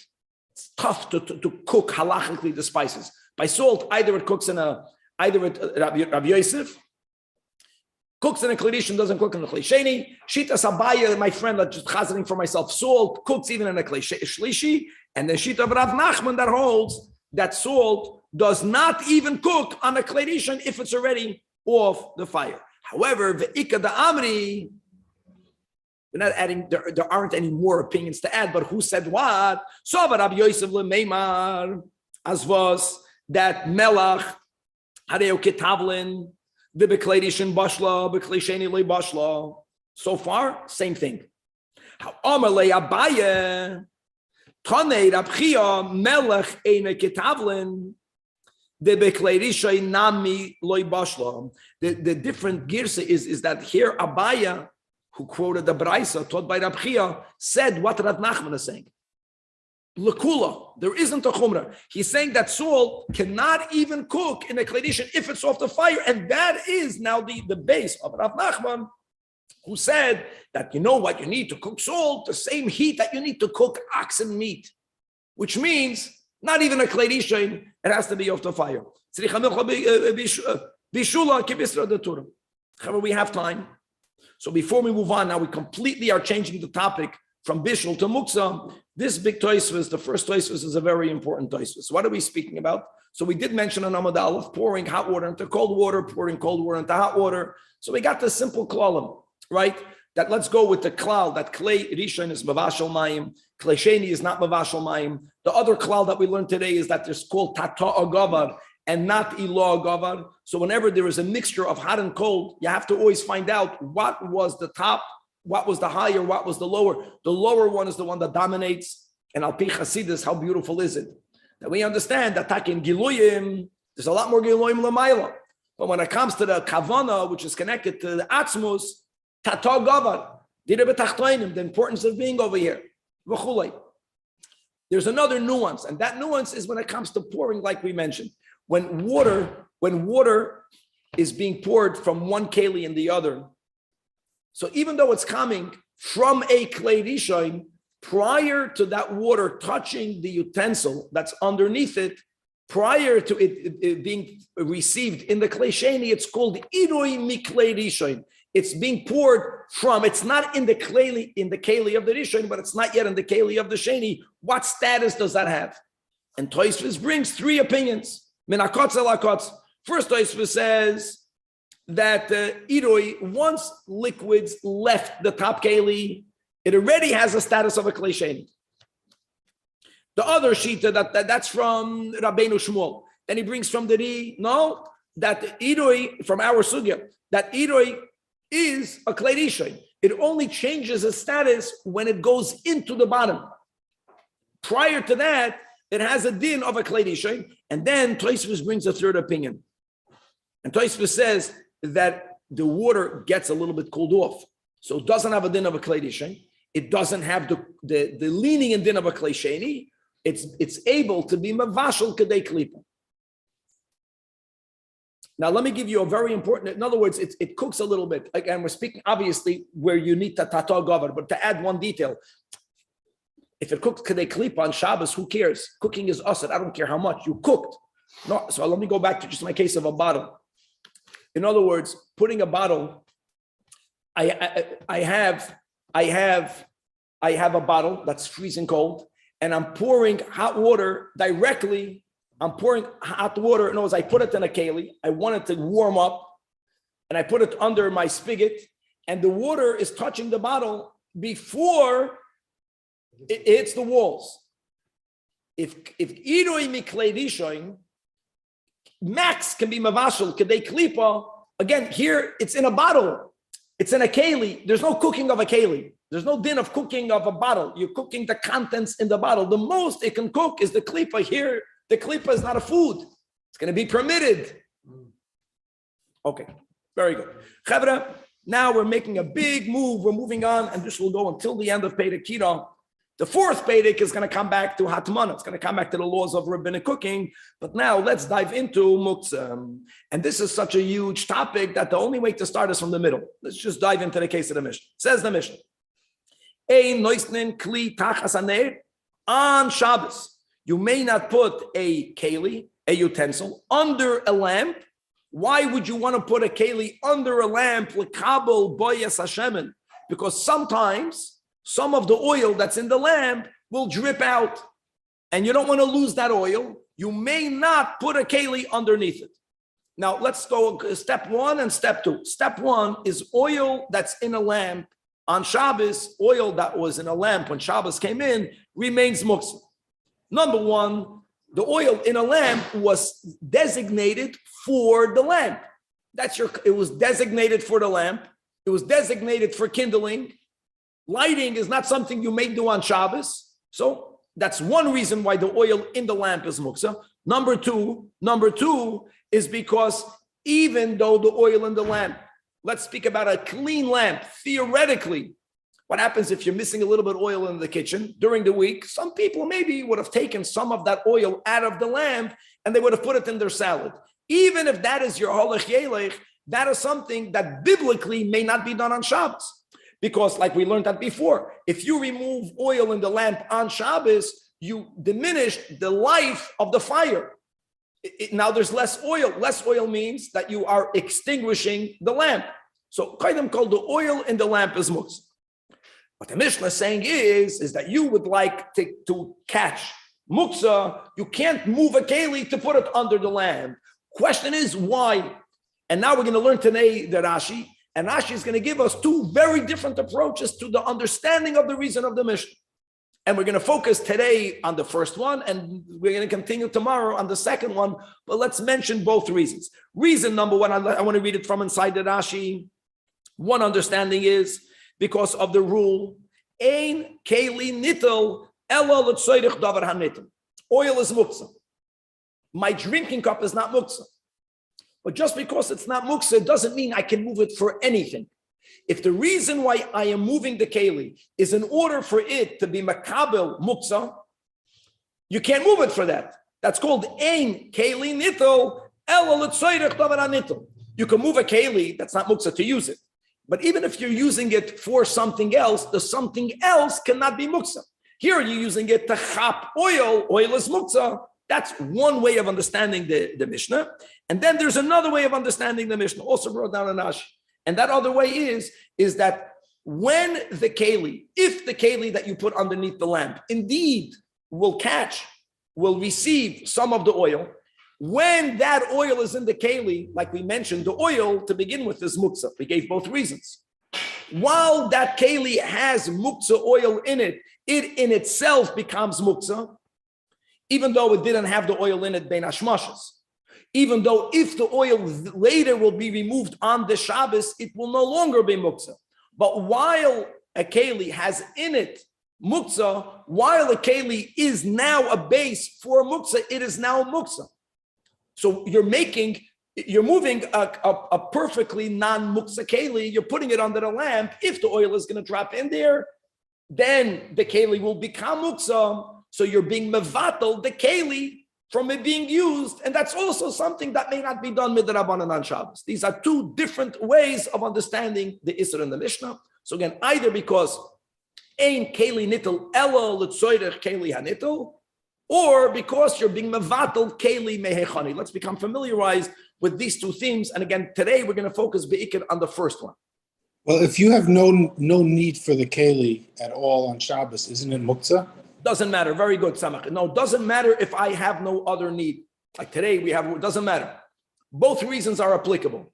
It's tough to cook halachically the spices. By salt, either it cooks Rabbi Yosef cooks in a klei rishon, doesn't cook in a klei sheni. Shita Sabaya, my friend, that's just chazaring for myself, salt cooks even in a klei shlishi. And then Shita of Rav Nachman that holds that salt does not even cook on a klei rishon if it's already off the fire. However, ve'ika da amri, we're not adding, there aren't any more opinions to add, but who said what? So Rabbi Yosef lemeimar azvos that melach hareu ketavlin the beklei rishon bashla beklei sheni le bashla. So far, same thing. How Amar le Abaye Tanei Rabbi Chia melech eine ketavlin the beklei rishon nami le bashla. The different girsa is that here Abaye, who quoted the Braisa taught by Rabbi Chia, said what Rav Nachman is saying. Lekula, there isn't a chumrah. He's saying that salt cannot even cook in a klei rishon if it's off the fire, and that is now the base of Rav Nachman, who said that you know what you need to cook salt, the same heat that you need to cook oxen meat, which means not even a klei rishon, it has to be off the fire. However, we have time. So before we move on, now we completely are changing the topic from Bishul to Muksa. This big Tosfos, the first Tosfos, is a very important Tosfos. What are we speaking about? So we did mention on Amud Aleph, pouring hot water into cold water, pouring cold water into hot water. So we got the simple klalim, right? That let's go with the klal, that klei rishon is mavashal mayim, klei sheni is not mavashal mayim. The other klal that we learned today is that there's called tata agavar and not ilo agavar. So whenever there is a mixture of hot and cold, you have to always find out what was the top, what was the higher, what was the lower. The lower one is the one that dominates. And al pi Chasidus, how beautiful is it? That we understand that takin giluyim, there's a lot more giluyim l'mayla. But when it comes to the kavana, which is connected to the atzmus, tata gavar, the importance of being over here. There's another nuance, and that nuance is when it comes to pouring, like we mentioned. When water is being poured from one keli in the other. So even though it's coming from a klei rishon, prior to that water touching the utensil that's underneath it, prior to it being received in the klei sheni, it's called iroi miklei rishon. It's being poured from, it's not in the keli of the rishon, but it's not yet in the keli of the sheni. What status does that have? And Tosfos brings three opinions. Min hakotz el hakotz. First, Tosfos says that iroi, once liquids left the top keli, it already has a status of a klei sheni. The other shita that's from Rabbeinu Shmuel. Then he brings from the Ri, no, that iroi from our sugya, that iroi is a klei rishon. It only changes its status when it goes into the bottom. Prior to that, it has a din of a klei rishon. And then Tosfos brings a third opinion. And Tosfos says that the water gets a little bit cooled off. So it doesn't have a din of a klei rishon. It doesn't have the leaning and din of a klei sheni. It's able to be mavashal kadei klipa. Now let me give you a very important. In other words, it cooks a little bit. Again, we're speaking obviously where you need to tata gavar, but to add one detail, if it cooks kadei klipa on Shabbos, who cares? Cooking is asad. I don't care how much you cooked. No. So let me go back to just my case of a bottle. In other words, putting a bottle. I have a bottle that's freezing cold, and I'm pouring hot water directly. I'm pouring hot water. In other words, I put it in a keli. I want it to warm up, and I put it under my spigot, and the water is touching the bottle before it hits the walls. If iroi miklei rishon, max can be mavashal kadei klipa. Again, here it's in a bottle. It's in a keli. There's no cooking of a keli. There's no din of cooking of a bottle. You're cooking the contents in the bottle. The most it can cook is the klipa. Here, the klipa is not a food. It's going to be permitted. Okay, very good. Chavra, now we're making a big move. We're moving on, and this will go until the end of Perek Kira. The fourth Perek is going to come back to Hatmana. It's going to come back to the laws of rabbinic cooking. But now let's dive into Muktzah. And this is such a huge topic that the only way to start is from the middle. Let's just dive into the case of the Mishnah. Says the Mishnah. Ein noisnin kli tachas haner. On Shabbos, you may not put a keli, a utensil, under a lamp. Why would you want to put a keli under a lamp? L'kabel boyas hashemen. Because sometimes some of the oil that's in the lamp will drip out, and you don't want to lose that oil. You may not put a keli underneath it. Now, let's go step one and step two. Step one is oil that's in a lamp on Shabbos. Oil that was in a lamp when Shabbos came in remains muktzah. Number one, the oil in a lamp was designated for the lamp. It was designated for the lamp. It was designated for kindling. Lighting is not something you may do on Shabbos. So that's one reason why the oil in the lamp is muktzah. Number two is because even though the oil in the lamp, let's speak about a clean lamp, theoretically, what happens if you're missing a little bit of oil in the kitchen during the week? Some people maybe would have taken some of that oil out of the lamp and they would have put it in their salad. Even if that is your halach yelech, that is something that biblically may not be done on Shabbos. Because like we learned that before, if you remove oil in the lamp on Shabbos, you diminish the life of the fire. Now there's less oil. Less oil means that you are extinguishing the lamp. So Kaidim called the oil in the lamp is muktzah. What the Mishnah is saying is that you would like to catch muktzah. You can't move a keli to put it under the lamp. Question is why? And now we're going to learn today the Rashi. And Rashi is going to give us two very different approaches to the understanding of the reason of the Mishnah. And we're going to focus today on the first one, and we're going to continue tomorrow on the second one. But let's mention both reasons. Reason number one, I want to read it from inside the Rashi. One understanding is because of the rule, Ein keli nitel ela l'tzoyrich davar hanitel. Oil is muktzah. My drinking cup is not muktzah. But just because it's not muktzah doesn't mean I can move it for anything. If the reason why I am moving the keli is in order for it to be makabel muktzah, you can't move it for that. That's called ein keli nitel ela l'tzoyrich davar hanitel. You can move a keli that's not muksa to use it. But even if you're using it for something else, the something else cannot be muksa. Here you're using it to chap oil. Oil is muksa. That's one way of understanding the Mishnah. And then there's another way of understanding the Mishnah, also brought down in Rashi. And that other way is that when if the keli that you put underneath the lamp indeed will receive some of the oil, when that oil is in the keli, like we mentioned, the oil to begin with is muktzah. We gave both reasons. While that keli has muktzah oil in it in itself becomes muktzah, even though it didn't have the oil in it bein hashmashas. Even though if the oil later will be removed on the Shabbos, it will no longer be muktzah. But while a keli has in it muktzah, while a keli is now a base for muktzah, it is now muktzah. So you're moving a perfectly non-muktzah keli, you're putting it under the lamp. If the oil is going to drop in there, then the keli will become muktzah. So you're being mevatel the keli from it being used, and that's also something that may not be done midrabanan on Shabbos. These are two different ways of understanding the Isser and the Mishnah. So again, either because ein keli nittel ela l'tzoyrech keli hanittel, or because you're being mevatel keli mehechani. Let's become familiarized with these two themes. And again, today we're going to focus be'ikr on the first one. Well, if you have no need for the keli at all on Shabbos, isn't it muktzah? Doesn't matter. Very good, Samach. No, doesn't matter if I have no other need. Like today we have, it doesn't matter. Both reasons are applicable.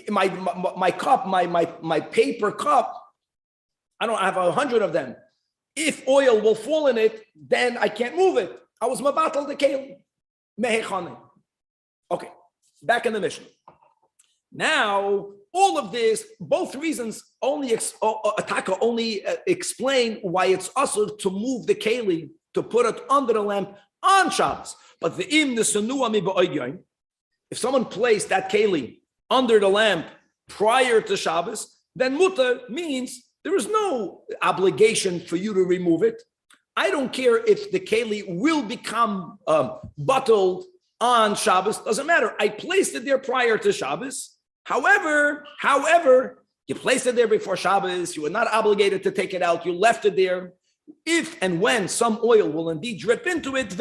My cup, my paper cup, I have 100 of them. If oil will fall in it, then I can't move it. I was mabatal the keli. Mehechane. Okay, back in the Mishnah. Now, all of this, both reasons only explain why it's asur to move the keli, to put it under the lamp on Shabbos. But if someone placed that keli under the lamp prior to Shabbos, then mutter means there is no obligation for you to remove it. I don't care if the keli will become bottled on Shabbos. Doesn't matter. I placed it there prior to Shabbos. However, you placed it there before Shabbos. You were not obligated to take it out. You left it there. If and when some oil will indeed drip into it,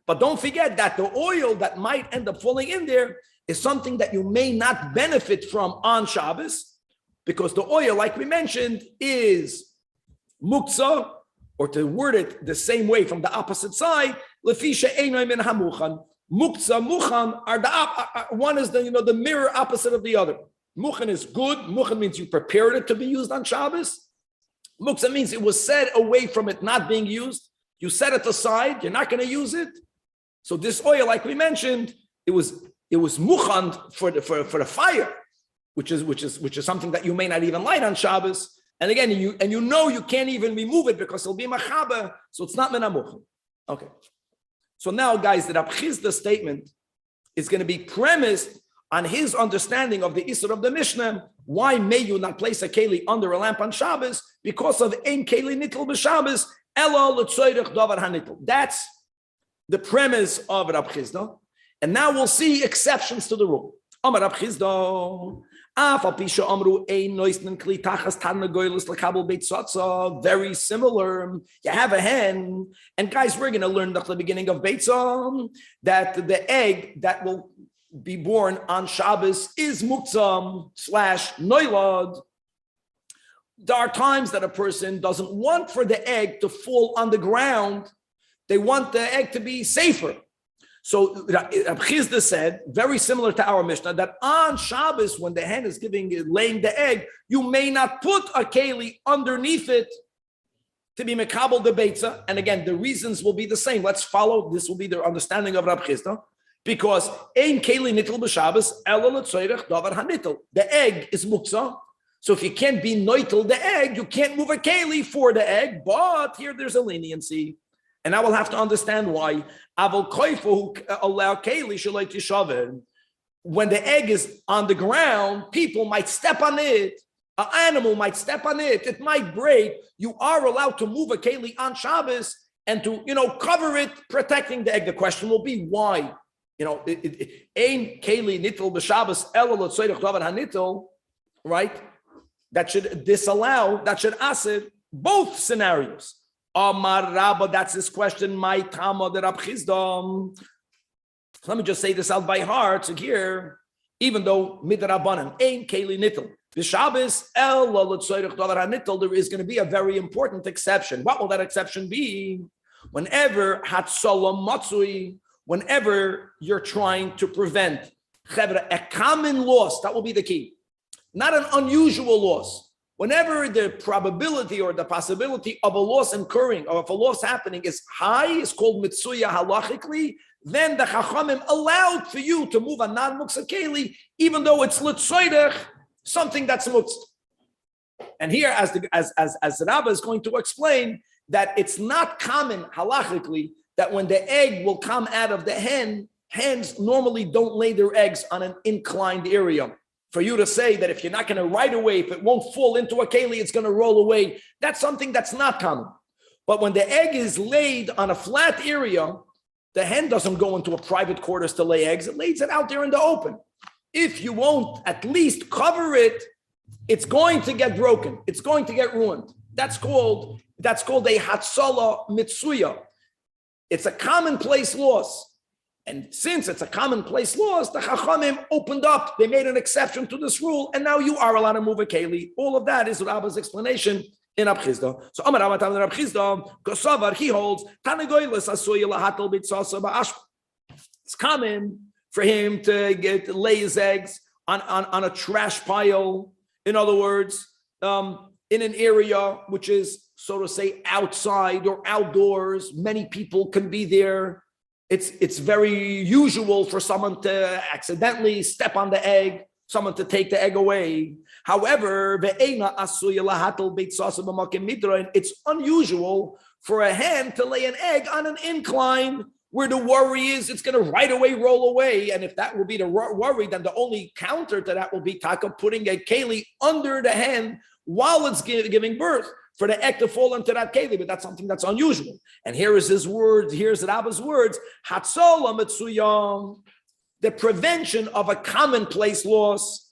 but don't forget that the oil that might end up falling in there is something that you may not benefit from on Shabbos, because the oil, like we mentioned, is muktzah, or to word it the same way from the opposite side, lefisha einoy min hamuchan. Muktzah, muchan are one is the mirror opposite of the other. Muchan is good. Muchan means you prepared it to be used on Shabbos. Muktzah means it was set away from it not being used. You set it aside. You're not going to use it. So this oil, like we mentioned, it was muchan for the fire, which is something that you may not even light on Shabbos. And again, you can't even remove it because it'll be machaba. So it's not menamuchan. Okay. So now, guys, the Rab Chizda statement is going to be premised on his understanding of the Isser of the Mishnah. Why may you not place a keli under a lamp on Shabbos? Because of ein keli nittel b'Shabbos, ela l'tzoyrech davar hanittel. That's the premise of Rab Chizda. And now we'll see exceptions to the rule. Amar Rab Chizda. Very similar. You have a hen, and guys, we're going to learn at the beginning of Beitzah that the egg that will be born on Shabbos is muktzah / noilad. There are times that a person doesn't want for the egg to fall on the ground. They want the egg to be safer. So Rab Chizda said, very similar to our Mishnah, that on Shabbos, when the hen is laying the egg, you may not put a keli underneath it to be mekabel the beitzah. And again, the reasons will be the same. Let's follow. This will be the understanding of Rab Chizda, because ein keli nittel b'Shabbos ela l'tzoyrech davar hanittel. The egg is muktzah. So if you can't be noitel the egg, you can't move a keli for the egg. But here there's a leniency. And I will have to understand why. Allow keli. When the egg is on the ground, people might step on it. An animal might step on it. It might break. You are allowed to move a keli on Shabbos and to cover it, protecting the egg. The question will be why. Ein keli nitl b'Shabbos elo l'tzoyrech davar hanitl, right? That should disallow, that should aser both scenarios. Amar Rabba, that's his question. My tama de Rab Chizdam. Let me just say this out by heart. So here, even though midrabanan ein keli nitl b'Shabbos elo l'tzoyrech davar hanitl, there is going to be a very important exception. What will that exception be? Whenever hatzola matzui, whenever you're trying to prevent a common loss, that will be the key, not an unusual loss. Whenever the probability or the possibility of a loss occurring or of a loss happening is high, is called mitzuya halachically, then the chachamim allowed for you to move a non-muksa keli, even though it's litzoidech, something that's muksa. And here, as the Rabbah is going to explain, that it's not common halachically that when the egg will come out of the hen, hens normally don't lay their eggs on an inclined area. For you to say that if you're not going to right away, if it won't fall into a keli, it's going to roll away, that's something that's not common. But when the egg is laid on a flat area, the hen doesn't go into a private quarters to lay eggs. It lays it out there in the open. If you won't at least cover it, it's going to get broken. It's going to get ruined. That's called a hatzola mitsuya. It's a commonplace loss. And since it's a commonplace loss, the Chachamim opened up. They made an exception to this rule, and now you are allowed to move a keli. All of that is Rabba's explanation in Rab Chizda. So Amar Rabba Tam Rab Chizda, Kosavar, he holds, it's common for him to lay his eggs on a trash pile. In other words, in an area which is, so to say, outside or outdoors. Many people can be there. It's very usual for someone to accidentally step on the egg, someone to take the egg away. However, it's unusual for a hen to lay an egg on an incline where the worry is it's going to right away roll away. And if that will be the worry, then the only counter to that will be taka putting a keli under the hen while it's giving birth, for the egg to fall into that keli, but that's something that's unusual. And here is his words, here's Rabba's words, Hatzola Mitzuyam, the prevention of a commonplace loss.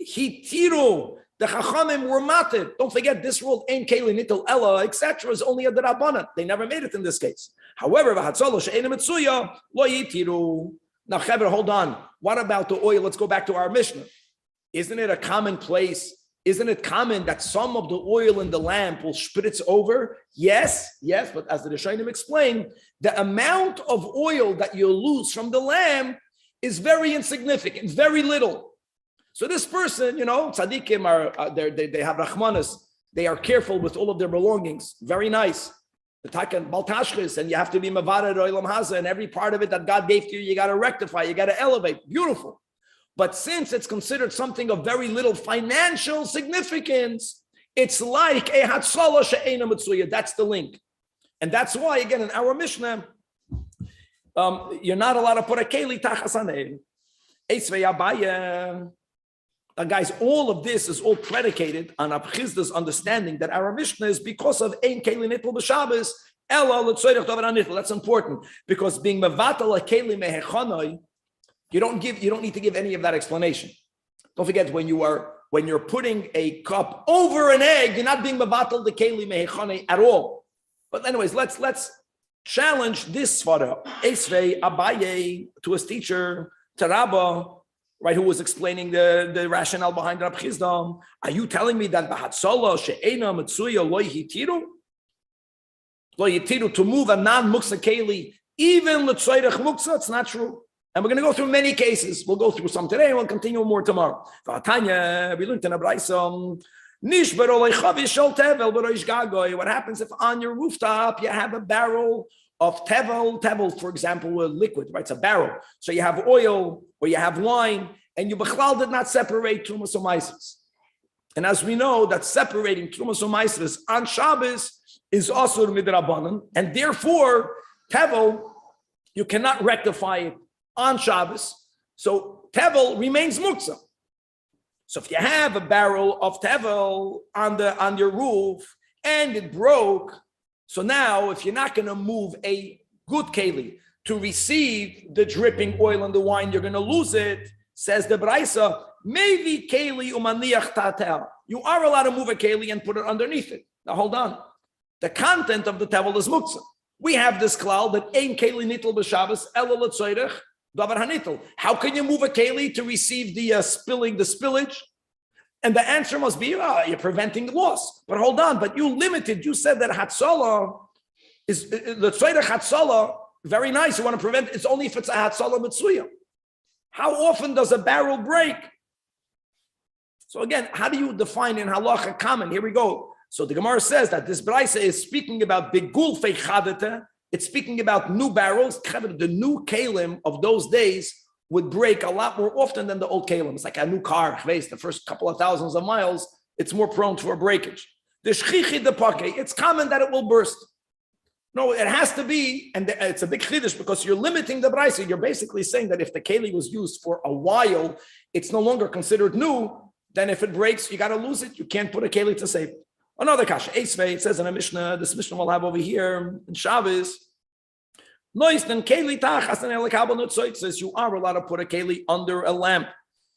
Hitiru, the Chachamim were matir. Don't forget, this rule, Ein Keli Nitel Ella, etc., is only a Derabanan. They never made it in this case. However, Hatzola She'ena Mitzuya, Lo Yitiru. Now, Chaver, hold on. What about the oil? Let's go back to our Mishnah. Isn't it a commonplace? Isn't it common that some of the oil in the lamp will spritz over? Yes, but as the Rishonim explained, the amount of oil that you lose from the lamp is very insignificant, very little. So this person, tzaddikim they have rachmanas, they are careful with all of their belongings, very nice. The takan baltashchis, and you have to be mavared oilam haza, and every part of it that God gave to you, you got to rectify, you got to elevate. Beautiful. But since it's considered something of very little financial significance, it's like a hatzola she'ena mitzuya. That's the link. And that's why, again, in our Mishnah, you're not allowed to put a keli tachas haneil. Eisvei abaya. Guys, all of this is all predicated on Rab Chizda's understanding that our Mishnah is because of ein keli nitl b'Shabbos, ela l'tzoyrech davar hanitl. That's important, because being mevatel a keli mehechanoi, you don't need to give any of that explanation. Don't forget, when you're putting a cup over an egg, you're not being mevatel the keli mehechane at all. But anyways, let's challenge this svara. Esvei Abaye, to his teacher, to Rabba, right, who was explaining the rationale behind Rab Chizda. Are you telling me that b'hatzola she'ena mitzuya lo yitiru to move a non-muksa keli, even l'tzoyrech muksa? It's not true. And we're going to go through many cases. We'll go through some today and we'll continue more tomorrow. We learned in a brayso, what happens if on your rooftop you have a barrel of tevel? Tevel, for example, a liquid, right? It's a barrel. So you have oil or you have wine, and you b'chlal did not separate trumas u'maisros. And as we know, that separating trumas u'maisros on Shabbos is also midrabanan, and therefore tevel, you cannot rectify it on Shabbos, so tevel remains muksa. So if you have a barrel of tevel on your roof and it broke, so now if you're not going to move a good keli to receive the dripping oil in the wine, you're going to lose it. Says the Braisa, maybe keli umaniach tatel. You are allowed to move a keli and put it underneath it. Now hold on. The content of the tevel is muktzah. We have this klal that ein keli nitl b'Shabbos ela l'tzoyrech davar hanitl. How can you move a keli to receive the spillage? And the answer must be, you're preventing loss. But hold on, but you limited. You said that hatzalah is the tzorech hatzalah. Very nice. You want to prevent. It's only if it's a hatzalah mitzuya. How often does a barrel break? So again, how do you define in halacha common? Here we go. So the Gemara says that this brayse is speaking about begul feichadete. It's speaking about new barrels. The new kalim of those days would break a lot more often than the old kalim. It's like a new car. The first couple of thousands of miles, it's more prone to a breakage. The shchichi de pake, it's common that it will burst. No, it has to be, and it's a big chiddush because you're limiting the brayse. You're basically saying that if the keli was used for a while, it's no longer considered new. Then if it breaks, you got to lose it. You can't put a keli to save it. Another kasha, Eisvei, it says in a Mishnah, this Mishnah we'll have over here in Shabbos. Says you are allowed to put a keli under a lamp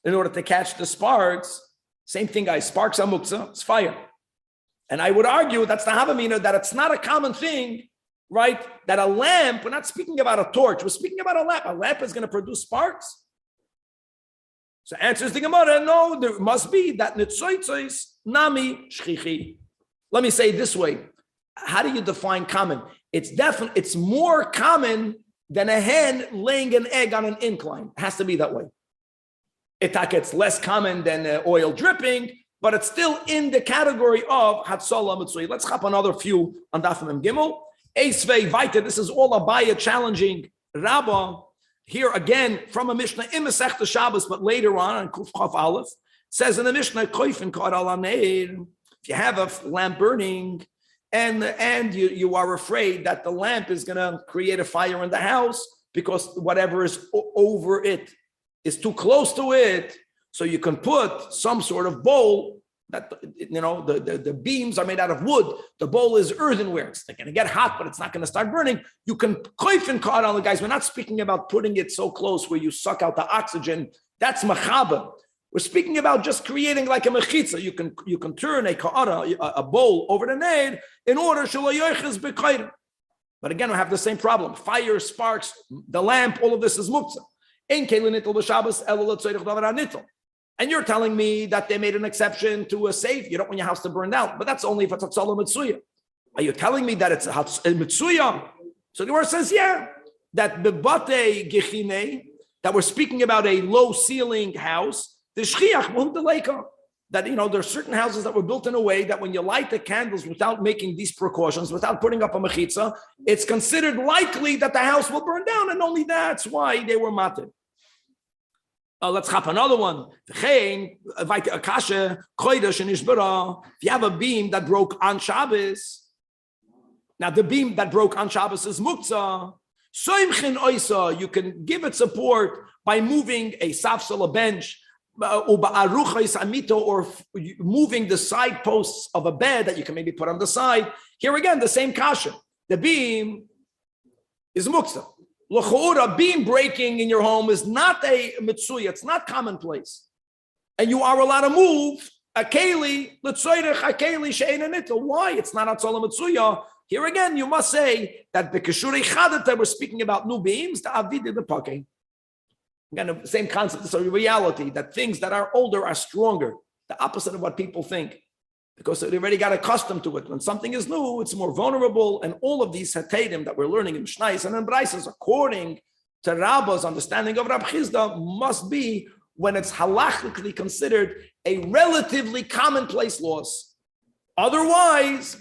in order to catch the sparks. Same thing, guys. Sparks are muktzah, it's fire. And I would argue that's the havamina that it's not a common thing, right? That a lamp, we're not speaking about a torch, we're speaking about a lamp. A lamp is going to produce sparks. So answers the Gemara, no, there must be that nitzoitzos nami shchichi. Let me say it this way. How do you define common? It's more common than a hen laying an egg on an incline. It has to be that way. It's less common than oil dripping, but it's still in the category of hatzalah mitzvah. Let's hop another few on Daf Mem Gimel. Eisvei Vaita, this is all Abaya challenging Rabbah. Here again from a Mishnah in Masechta Shabbos, but later on Kuf Chaf Aleph, says in the Mishnah, Koifin Kar Al Aneir, if you have a lamp burning and you are afraid that the lamp is going to create a fire in the house because whatever is over it is too close to it, so you can put some sort of bowl that, the beams are made out of wood. The bowl is earthenware. It's going to get hot, but it's not going to start burning. You can koif and cut on the guys. We're not speaking about putting it so close where you suck out the oxygen. That's machaba. We're speaking about just creating like a mechitza. You can turn a bowl over the nail in order shalayoiches b'kayim. But again, we have the same problem. Fire, sparks, the lamp, all of this is muktzah. Ein keli nitl b'Shabbos ela l'tzoyrech davar hanitl. And you're telling me that they made an exception to a safe. You don't want your house to burn down, but that's only if it's a tzala mitzuya. Are you telling me that it's a mitzuya? So the word says, yeah, that bebate gechine, that we're speaking about a low ceiling house. The shchiach won't delay. That there are certain houses that were built in a way that when you light the candles without making these precautions, without putting up a mechitza, it's considered likely that the house will burn down, and only that's why they were mated. Let's hop another one. If you have a beam that broke on Shabbos, now the beam that broke on Shabbos is muktzah. You can give it support by moving a safsel, a bench, or moving the side posts of a bed that you can maybe put on the side. Here again, the same kasha. The beam is muktzah. L'chora, beam breaking in your home is not a mitzuya. It's not commonplace. And you are allowed to move a keli, l'tzoyrech a keli she'ein nitl. Why? It's not hatzalah mitzuya. Here again, you must say that b'keshurei chadata, we're speaking about new beams, the avidi the pake. Again, the same concept. It's a reality that things that are older are stronger. The opposite of what people think. Because they already got accustomed to it. When something is new, it's more vulnerable. And all of these hatadim that we're learning in Mishnais and in Braisos, according to Rabbah's understanding of Rab Chizda, must be when it's halachically considered a relatively commonplace loss. Otherwise,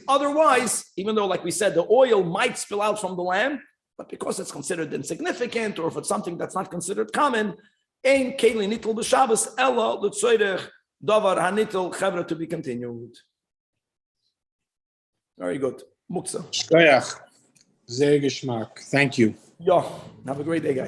even though, like we said, the oil might spill out from the lamp, but because it's considered insignificant, or if it's something that's not considered common, ein keli nitl b'Shabbos ela l'tzoyrech davar hanitl chevra, to be continued. Very good. Muktzah. Shkoyach. Sehr Geschmack. Thank you. Yeah. Have a great day, guys.